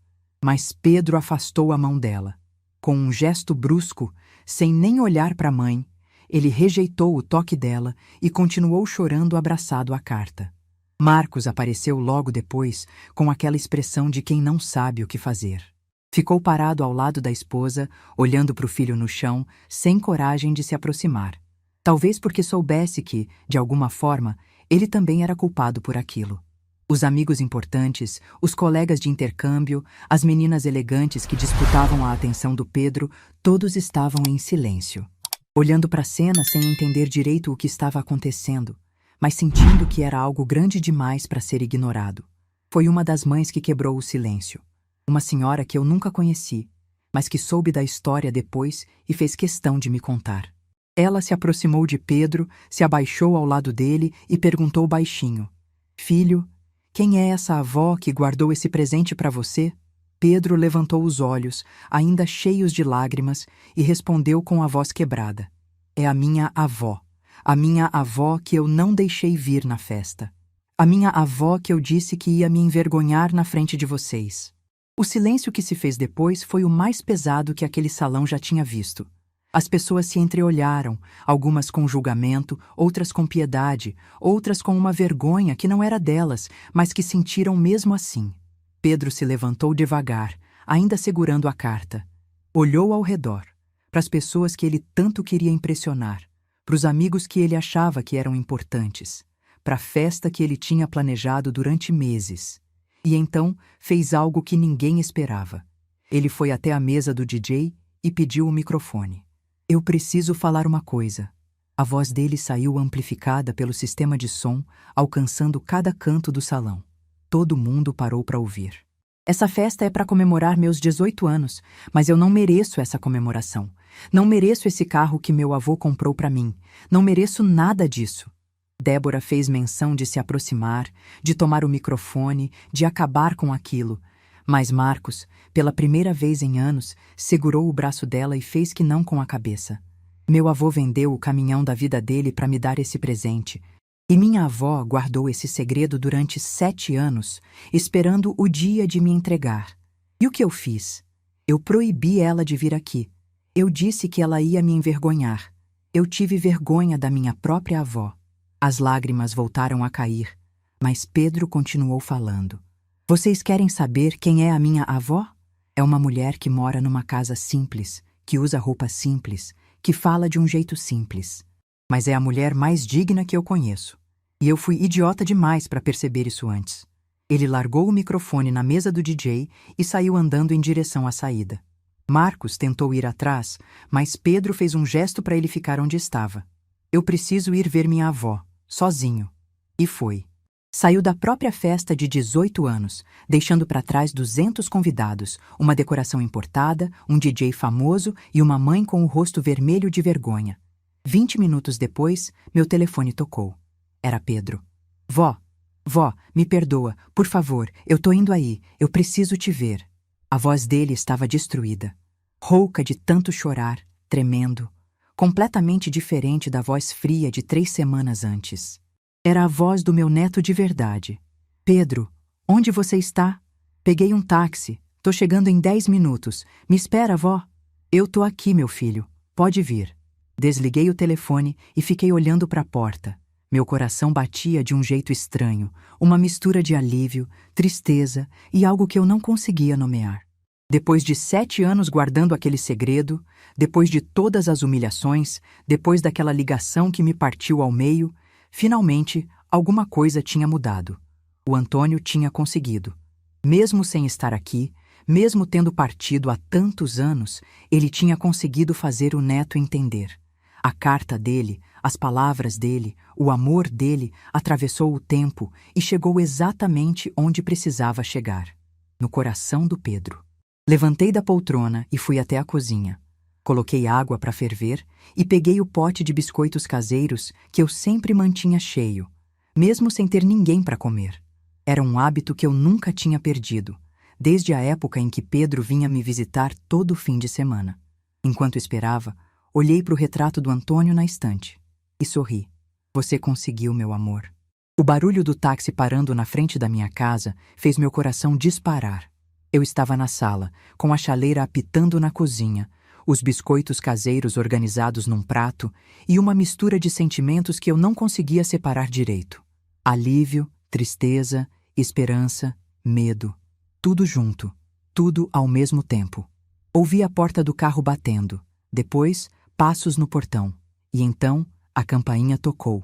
Mas Pedro afastou a mão dela. Com um gesto brusco, sem nem olhar para a mãe, ele rejeitou o toque dela e continuou chorando abraçado à carta. Marcos apareceu logo depois, com aquela expressão de quem não sabe o que fazer. Ficou parado ao lado da esposa, olhando para o filho no chão, sem coragem de se aproximar. Talvez porque soubesse que, de alguma forma, ele também era culpado por aquilo. Os amigos importantes, os colegas de intercâmbio, as meninas elegantes que disputavam a atenção do Pedro, todos estavam em silêncio, olhando para a cena sem entender direito o que estava acontecendo, mas sentindo que era algo grande demais para ser ignorado. Foi uma das mães que quebrou o silêncio. Uma senhora que eu nunca conheci, mas que soube da história depois e fez questão de me contar. Ela se aproximou de Pedro, se abaixou ao lado dele e perguntou baixinho: "Filho, quem é essa avó que guardou esse presente para você?" Pedro levantou os olhos, ainda cheios de lágrimas, e respondeu com a voz quebrada: "É a minha avó que eu não deixei vir na festa. A minha avó que eu disse que ia me envergonhar na frente de vocês." O silêncio que se fez depois foi o mais pesado que aquele salão já tinha visto. As pessoas se entreolharam, algumas com julgamento, outras com piedade, outras com uma vergonha que não era delas, mas que sentiram mesmo assim. Pedro se levantou devagar, ainda segurando a carta. Olhou ao redor, para as pessoas que ele tanto queria impressionar, para os amigos que ele achava que eram importantes, para a festa que ele tinha planejado durante meses. E então fez algo que ninguém esperava. Ele foi até a mesa do DJ e pediu o microfone. "Eu preciso falar uma coisa." A voz dele saiu amplificada pelo sistema de som, alcançando cada canto do salão. Todo mundo parou para ouvir. "Essa festa é para comemorar meus 18 anos, mas eu não mereço essa comemoração. Não mereço esse carro que meu avô comprou para mim. Não mereço nada disso." Débora fez menção de se aproximar, de tomar o microfone, de acabar com aquilo. Mas Marcos, pela primeira vez em anos, segurou o braço dela e fez que não com a cabeça. "Meu avô vendeu o caminhão da vida dele para me dar esse presente. E minha avó guardou esse segredo durante 7 anos, esperando o dia de me entregar. E o que eu fiz? Eu proibi ela de vir aqui. Eu disse que ela ia me envergonhar. Eu tive vergonha da minha própria avó." As lágrimas voltaram a cair, mas Pedro continuou falando. "Vocês querem saber quem é a minha avó? É uma mulher que mora numa casa simples, que usa roupa simples, que fala de um jeito simples. Mas é a mulher mais digna que eu conheço. E eu fui idiota demais para perceber isso antes." Ele largou o microfone na mesa do DJ e saiu andando em direção à saída. Marcos tentou ir atrás, mas Pedro fez um gesto para ele ficar onde estava. "Eu preciso ir ver minha avó, sozinho." E foi. Saiu da própria festa de 18 anos, deixando para trás 200 convidados, uma decoração importada, um DJ famoso e uma mãe com o rosto vermelho de vergonha. 20 minutos depois, meu telefone tocou. Era Pedro. Vó, me perdoa, por favor, eu tô indo aí, eu preciso te ver." A voz dele estava destruída, rouca de tanto chorar, tremendo, completamente diferente da voz fria de 3 semanas antes. Era a voz do meu neto de verdade. "Pedro, onde você está? Peguei um táxi, tô chegando em 10 minutos, me espera, vó." "Eu tô aqui, meu filho, pode vir." Desliguei o telefone e fiquei olhando para a porta. Meu coração batia de um jeito estranho, uma mistura de alívio, tristeza e algo que eu não conseguia nomear. Depois de 7 anos guardando aquele segredo, depois de todas as humilhações, depois daquela ligação que me partiu ao meio, finalmente alguma coisa tinha mudado. O Antônio tinha conseguido. Mesmo sem estar aqui, mesmo tendo partido há tantos anos, ele tinha conseguido fazer o neto entender. A carta dele, as palavras dele, o amor dele atravessou o tempo e chegou exatamente onde precisava chegar, no coração do Pedro. Levantei da poltrona e fui até a cozinha. Coloquei água para ferver e peguei o pote de biscoitos caseiros que eu sempre mantinha cheio, mesmo sem ter ninguém para comer. Era um hábito que eu nunca tinha perdido, desde a época em que Pedro vinha me visitar todo fim de semana. Enquanto esperava, olhei para o retrato do Antônio na estante e sorri. Você conseguiu, meu amor. O barulho do táxi parando na frente da minha casa fez meu coração disparar. Eu estava na sala, com a chaleira apitando na cozinha, os biscoitos caseiros organizados num prato e uma mistura de sentimentos que eu não conseguia separar direito. Alívio, tristeza, esperança, medo. Tudo junto, tudo ao mesmo tempo. Ouvi a porta do carro batendo, depois passos no portão, e então a campainha tocou.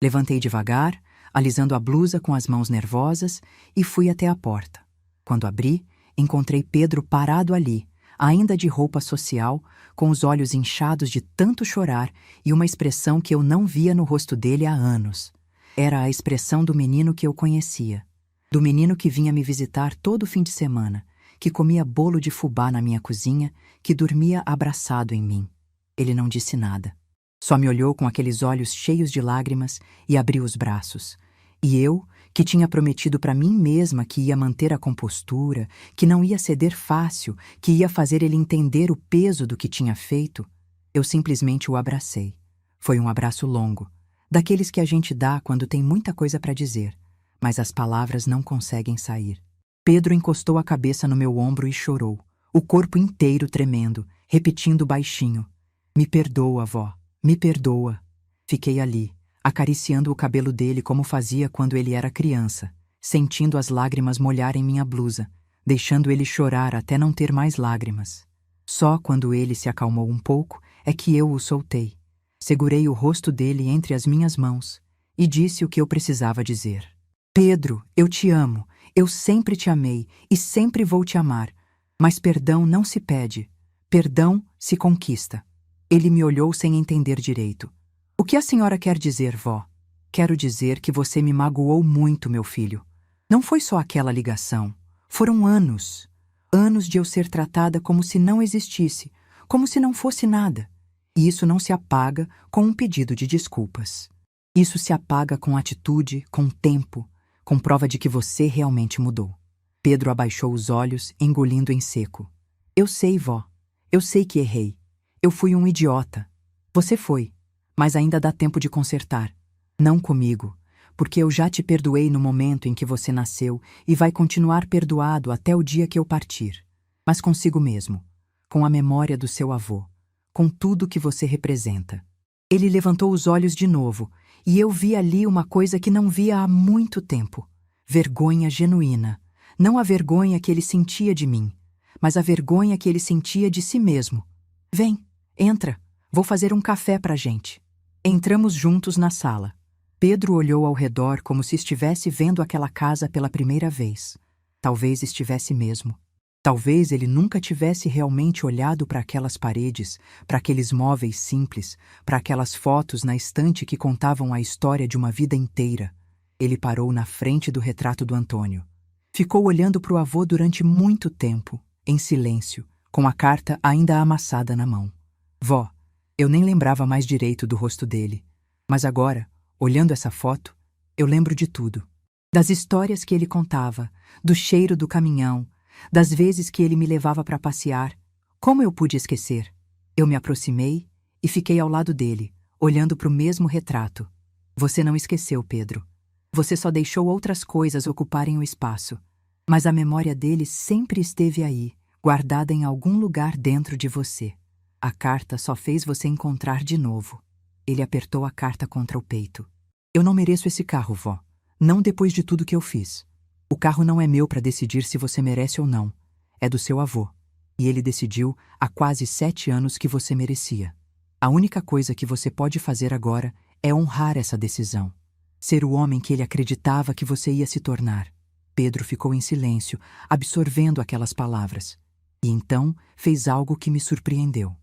Levantei devagar, alisando a blusa com as mãos nervosas, e fui até a porta. Quando abri, encontrei Pedro parado ali, ainda de roupa social, com os olhos inchados de tanto chorar e uma expressão que eu não via no rosto dele há anos. Era a expressão do menino que eu conhecia. Do menino que vinha me visitar todo fim de semana, que comia bolo de fubá na minha cozinha, que dormia abraçado em mim. Ele não disse nada. Só me olhou com aqueles olhos cheios de lágrimas e abriu os braços. E eu, que tinha prometido para mim mesma que ia manter a compostura, que não ia ceder fácil, que ia fazer ele entender o peso do que tinha feito, eu simplesmente o abracei. Foi um abraço longo, daqueles que a gente dá quando tem muita coisa para dizer, mas as palavras não conseguem sair. Pedro encostou a cabeça no meu ombro e chorou, o corpo inteiro tremendo, repetindo baixinho: "Me perdoa, vó, me perdoa." Fiquei ali, acariciando o cabelo dele como fazia quando ele era criança, sentindo as lágrimas molharem minha blusa, deixando ele chorar até não ter mais lágrimas. Só quando ele se acalmou um pouco é que eu o soltei. Segurei o rosto dele entre as minhas mãos e disse o que eu precisava dizer. "Pedro, eu te amo, eu sempre te amei e sempre vou te amar, mas perdão não se pede, perdão se conquista." Ele me olhou sem entender direito. "O que a senhora quer dizer, vó?" "Quero dizer que você me magoou muito, meu filho. Não foi só aquela ligação. Foram anos. Anos de eu ser tratada como se não existisse, como se não fosse nada. E isso não se apaga com um pedido de desculpas. Isso se apaga com atitude, com tempo, com prova de que você realmente mudou." Pedro abaixou os olhos, engolindo em seco. "Eu sei, vó. Eu sei que errei. Eu fui um idiota. Você foi. Mas ainda dá tempo de consertar. Não comigo, porque eu já te perdoei no momento em que você nasceu e vai continuar perdoado até o dia que eu partir. Mas consigo mesmo, com a memória do seu avô, com tudo que você representa." Ele levantou os olhos de novo, e eu vi ali uma coisa que não via há muito tempo. Vergonha genuína. Não a vergonha que ele sentia de mim, mas a vergonha que ele sentia de si mesmo. "Vem, entra. Vou fazer um café pra gente." Entramos juntos na sala. Pedro olhou ao redor como se estivesse vendo aquela casa pela primeira vez. Talvez estivesse mesmo. Talvez ele nunca tivesse realmente olhado para aquelas paredes, para aqueles móveis simples, para aquelas fotos na estante que contavam a história de uma vida inteira. Ele parou na frente do retrato do Antônio. Ficou olhando para o avô durante muito tempo, em silêncio, com a carta ainda amassada na mão. "Vó, eu nem lembrava mais direito do rosto dele, mas agora, olhando essa foto, eu lembro de tudo. Das histórias que ele contava, do cheiro do caminhão, das vezes que ele me levava para passear. Como eu pude esquecer?" Eu me aproximei e fiquei ao lado dele, olhando para o mesmo retrato. "Você não esqueceu, Pedro. Você só deixou outras coisas ocuparem o espaço. Mas a memória dele sempre esteve aí, guardada em algum lugar dentro de você. A carta só fez você encontrar de novo." Ele apertou a carta contra o peito. "Eu não mereço esse carro, vó. Não depois de tudo que eu fiz. O carro não é meu para decidir se você merece ou não. É do seu avô. E ele decidiu há quase 7 anos que você merecia. A única coisa que você pode fazer agora é honrar essa decisão. Ser o homem que ele acreditava que você ia se tornar." Pedro ficou em silêncio, absorvendo aquelas palavras. E então fez algo que me surpreendeu.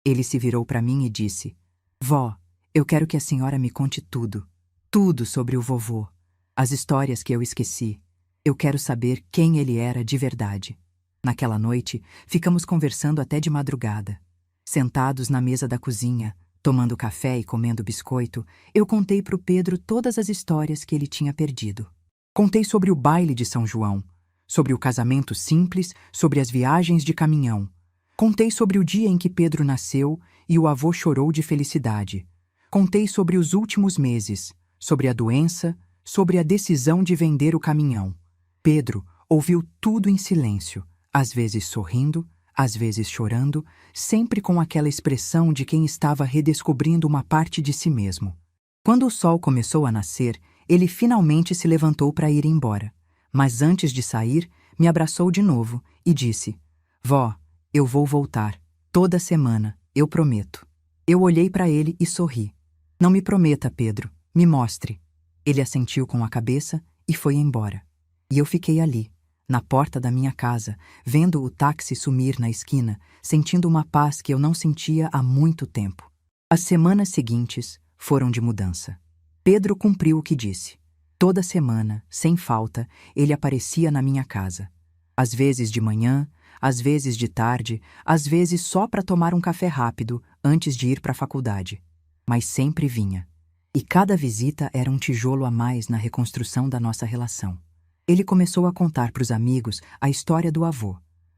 Ele se virou para mim e disse: "Vó, eu quero que a senhora me conte tudo. Tudo sobre o vovô. As histórias que eu esqueci. Eu quero saber quem ele era de verdade." Naquela noite, ficamos conversando até de madrugada. Sentados na mesa da cozinha, tomando café e comendo biscoito, eu contei para o Pedro todas as histórias que ele tinha perdido. Contei sobre o baile de São João, sobre o casamento simples, sobre as viagens de caminhão. Contei sobre o dia em que Pedro nasceu e o avô chorou de felicidade. Contei sobre os últimos meses, sobre a doença, sobre a decisão de vender o caminhão. Pedro ouviu tudo em silêncio, às vezes sorrindo, às vezes chorando, sempre com aquela expressão de quem estava redescobrindo uma parte de si mesmo. Quando o sol começou a nascer, ele finalmente se levantou para ir embora. Mas antes de sair, me abraçou de novo e disse: Vó, eu vou voltar. Toda semana, eu prometo. Eu olhei para ele e sorri. Não me prometa, Pedro, me mostre. Ele assentiu com a cabeça e foi embora. E eu fiquei ali, na porta da minha casa, vendo o táxi sumir na esquina, sentindo uma paz que eu não sentia há muito tempo. As semanas seguintes foram de mudança. Pedro cumpriu o que disse. Toda semana, sem falta, ele aparecia na minha casa. Às vezes de manhã, às vezes de tarde, às vezes só para tomar um café rápido antes de ir para a faculdade. Mas sempre vinha. E cada visita era um tijolo a mais na reconstrução da nossa relação. Ele começou a contar para os amigos a história do avô.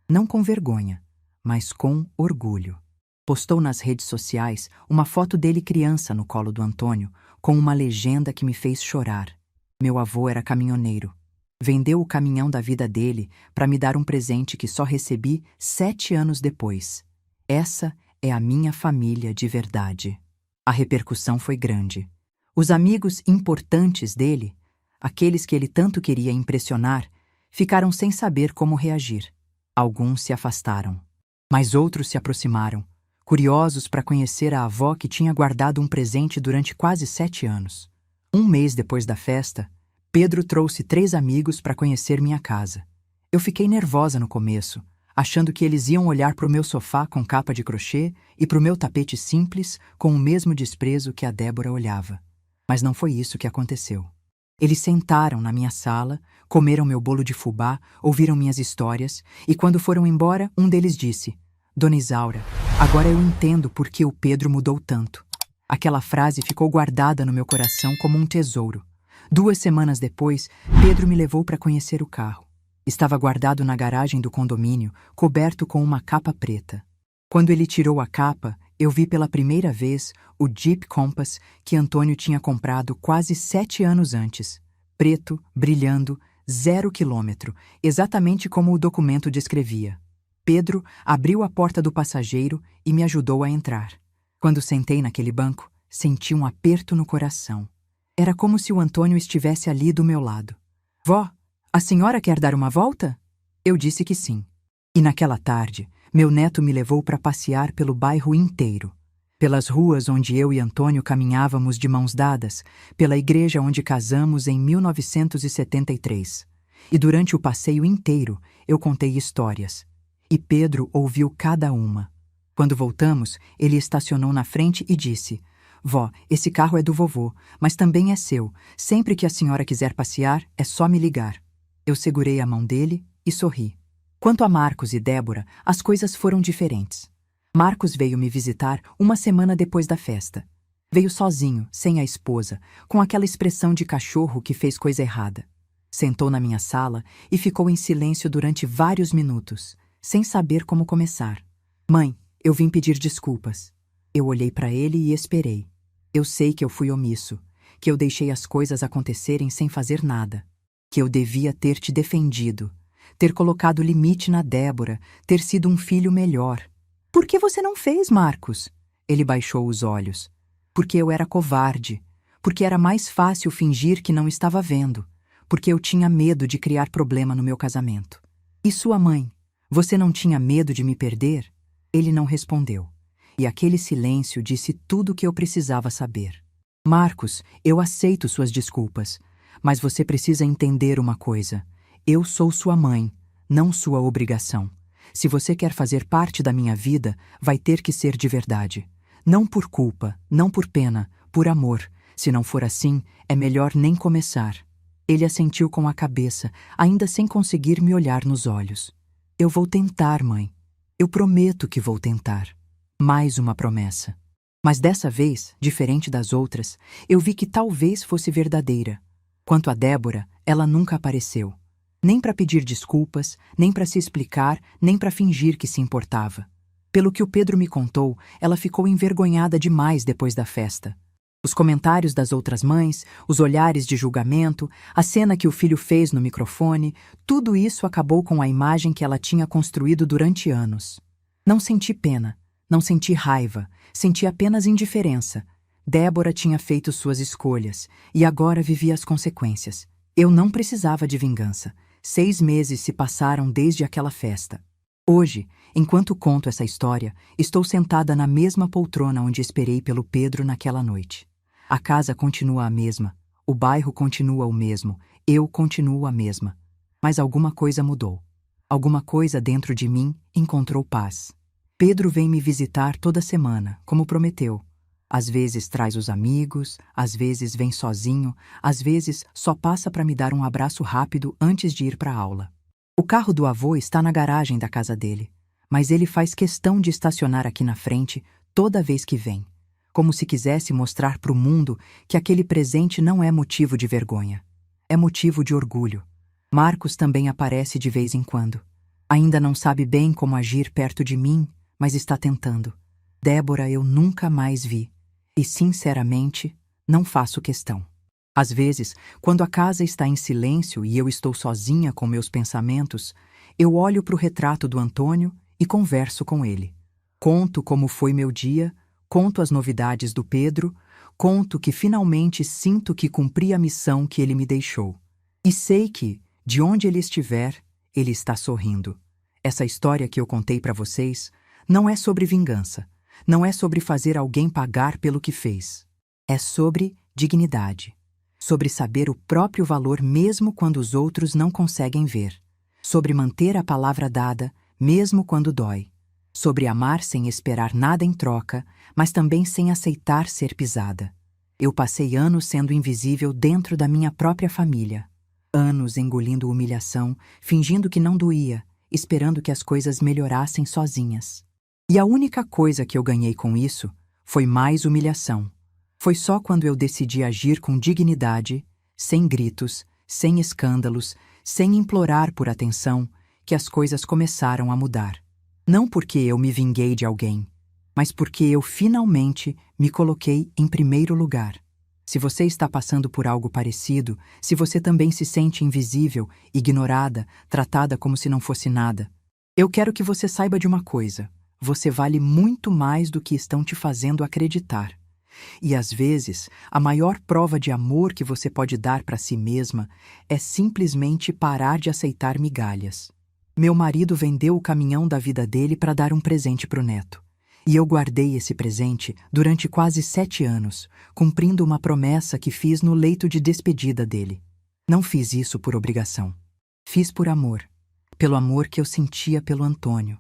Não com vergonha, mas com orgulho. Postou nas redes sociais uma foto dele criança no colo do Antônio, com uma legenda que me fez chorar. Meu avô era caminhoneiro. Vendeu o caminhão da vida dele para me dar um presente que só recebi 7 anos depois. Essa é a minha família de verdade. A repercussão foi grande. Os amigos importantes dele, aqueles que ele tanto queria impressionar, ficaram sem saber como reagir. Alguns se afastaram, mas outros se aproximaram, curiosos para conhecer a avó que tinha guardado um presente durante quase 7 anos. Um mês depois da festa, Pedro trouxe 3 amigos para conhecer minha casa. Eu fiquei nervosa no começo, achando que eles iam olhar para o meu sofá com capa de crochê e para o meu tapete simples com o mesmo desprezo que a Débora olhava. Mas não foi isso que aconteceu. Eles sentaram na minha sala, comeram meu bolo de fubá, ouviram minhas histórias, e quando foram embora, um deles disse: Dona Isaura, agora eu entendo por que o Pedro mudou tanto. Aquela frase ficou guardada no meu coração como um tesouro. 2 semanas depois, Pedro me levou para conhecer o carro. Estava guardado na garagem do condomínio, coberto com uma capa preta. Quando ele tirou a capa, eu vi pela primeira vez o Jeep Compass que Antônio tinha comprado quase 7 anos antes. Preto, brilhando, 0 quilômetro, exatamente como o documento descrevia. Pedro abriu a porta do passageiro e me ajudou a entrar. Quando sentei naquele banco, senti um aperto no coração. Era como se o Antônio estivesse ali do meu lado. Vó, a senhora quer dar uma volta? Eu disse que sim. E naquela tarde, meu neto me levou para passear pelo bairro inteiro. Pelas ruas onde eu e Antônio caminhávamos de mãos dadas, pela igreja onde casamos em 1973. E durante o passeio inteiro, eu contei histórias. E Pedro ouviu cada uma. Quando voltamos, ele estacionou na frente e disse: Vó, esse carro é do vovô, mas também é seu. Sempre que a senhora quiser passear, é só me ligar. Eu segurei a mão dele e sorri. Quanto a Marcos e Débora, as coisas foram diferentes. Marcos veio me visitar uma semana depois da festa. Veio sozinho, sem a esposa, com aquela expressão de cachorro que fez coisa errada. Sentou na minha sala e ficou em silêncio durante vários minutos, sem saber como começar. Mãe, eu vim pedir desculpas. Eu olhei para ele e esperei. Eu sei que eu fui omisso, que eu deixei as coisas acontecerem sem fazer nada, que eu devia ter te defendido, ter colocado limite na Débora, ter sido um filho melhor. Por que você não fez, Marcos? Ele baixou os olhos. Porque eu era covarde, porque era mais fácil fingir que não estava vendo, porque eu tinha medo de criar problema no meu casamento. E sua mãe? Você não tinha medo de me perder? Ele não respondeu. E aquele silêncio disse tudo o que eu precisava saber. Marcos, eu aceito suas desculpas, mas você precisa entender uma coisa. Eu sou sua mãe, não sua obrigação. Se você quer fazer parte da minha vida, vai ter que ser de verdade. Não por culpa, não por pena, por amor. Se não for assim, é melhor nem começar. Ele assentiu com a cabeça, ainda sem conseguir me olhar nos olhos. Eu vou tentar, mãe. Eu prometo que vou tentar. Mais uma promessa. Mas dessa vez, diferente das outras, eu vi que talvez fosse verdadeira. Quanto a Débora, ela nunca apareceu. Nem para pedir desculpas, nem para se explicar, nem para fingir que se importava. Pelo que o Pedro me contou, ela ficou envergonhada demais depois da festa. Os comentários das outras mães, os olhares de julgamento, a cena que o filho fez no microfone, tudo isso acabou com a imagem que ela tinha construído durante anos. Não senti pena, não senti raiva, senti apenas indiferença. Débora tinha feito suas escolhas e agora vivia as consequências. Eu não precisava de vingança. 6 meses se passaram desde aquela festa. Hoje, enquanto conto essa história, estou sentada na mesma poltrona onde esperei pelo Pedro naquela noite. A casa continua a mesma, o bairro continua o mesmo, eu continuo a mesma. Mas alguma coisa mudou. Alguma coisa dentro de mim encontrou paz. Pedro vem me visitar toda semana, como prometeu. Às vezes traz os amigos, às vezes vem sozinho, às vezes só passa para me dar um abraço rápido antes de ir para a aula. O carro do avô está na garagem da casa dele, mas ele faz questão de estacionar aqui na frente toda vez que vem, como se quisesse mostrar para o mundo que aquele presente não é motivo de vergonha. É motivo de orgulho. Marcos também aparece de vez em quando. Ainda não sabe bem como agir perto de mim, mas está tentando. Débora eu nunca mais vi. E, sinceramente, não faço questão. Às vezes, quando a casa está em silêncio e eu estou sozinha com meus pensamentos, eu olho para o retrato do Antônio e converso com ele. Conto como foi meu dia, conto as novidades do Pedro, conto que finalmente sinto que cumpri a missão que ele me deixou. E sei que, de onde ele estiver, ele está sorrindo. Essa história que eu contei para vocês não é sobre vingança, não é sobre fazer alguém pagar pelo que fez. É sobre dignidade, sobre saber o próprio valor mesmo quando os outros não conseguem ver, sobre manter a palavra dada mesmo quando dói, sobre amar sem esperar nada em troca, mas também sem aceitar ser pisada. Eu passei anos sendo invisível dentro da minha própria família, anos engolindo humilhação, fingindo que não doía, esperando que as coisas melhorassem sozinhas. E a única coisa que eu ganhei com isso foi mais humilhação. Foi só quando eu decidi agir com dignidade, sem gritos, sem escândalos, sem implorar por atenção, que as coisas começaram a mudar. Não porque eu me vinguei de alguém, mas porque eu finalmente me coloquei em primeiro lugar. Se você está passando por algo parecido, se você também se sente invisível, ignorada, tratada como se não fosse nada, eu quero que você saiba de uma coisa: você vale muito mais do que estão te fazendo acreditar. E às vezes, a maior prova de amor que você pode dar para si mesma é simplesmente parar de aceitar migalhas. Meu marido vendeu o caminhão da vida dele para dar um presente para o neto. E eu guardei esse presente durante quase 7 anos, cumprindo uma promessa que fiz no leito de despedida dele. Não fiz isso por obrigação. Fiz por amor. Pelo amor que eu sentia pelo Antônio.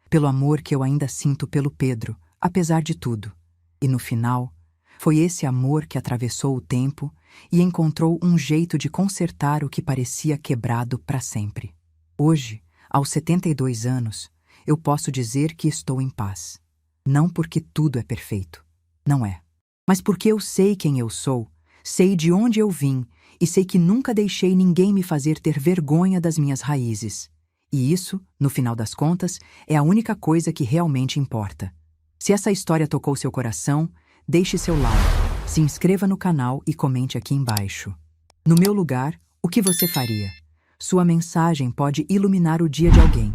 Pelo amor que eu ainda sinto pelo Pedro, apesar de tudo. E no final, foi esse amor que atravessou o tempo e encontrou um jeito de consertar o que parecia quebrado para sempre. Hoje, aos 72 anos, eu posso dizer que estou em paz. Não porque tudo é perfeito. Não é. Mas porque eu sei quem eu sou, sei de onde eu vim e sei que nunca deixei ninguém me fazer ter vergonha das minhas raízes. E isso, no final das contas, é a única coisa que realmente importa. Se essa história tocou seu coração, deixe seu like, se inscreva no canal e comente aqui embaixo. No meu lugar, o que você faria? Sua mensagem pode iluminar o dia de alguém.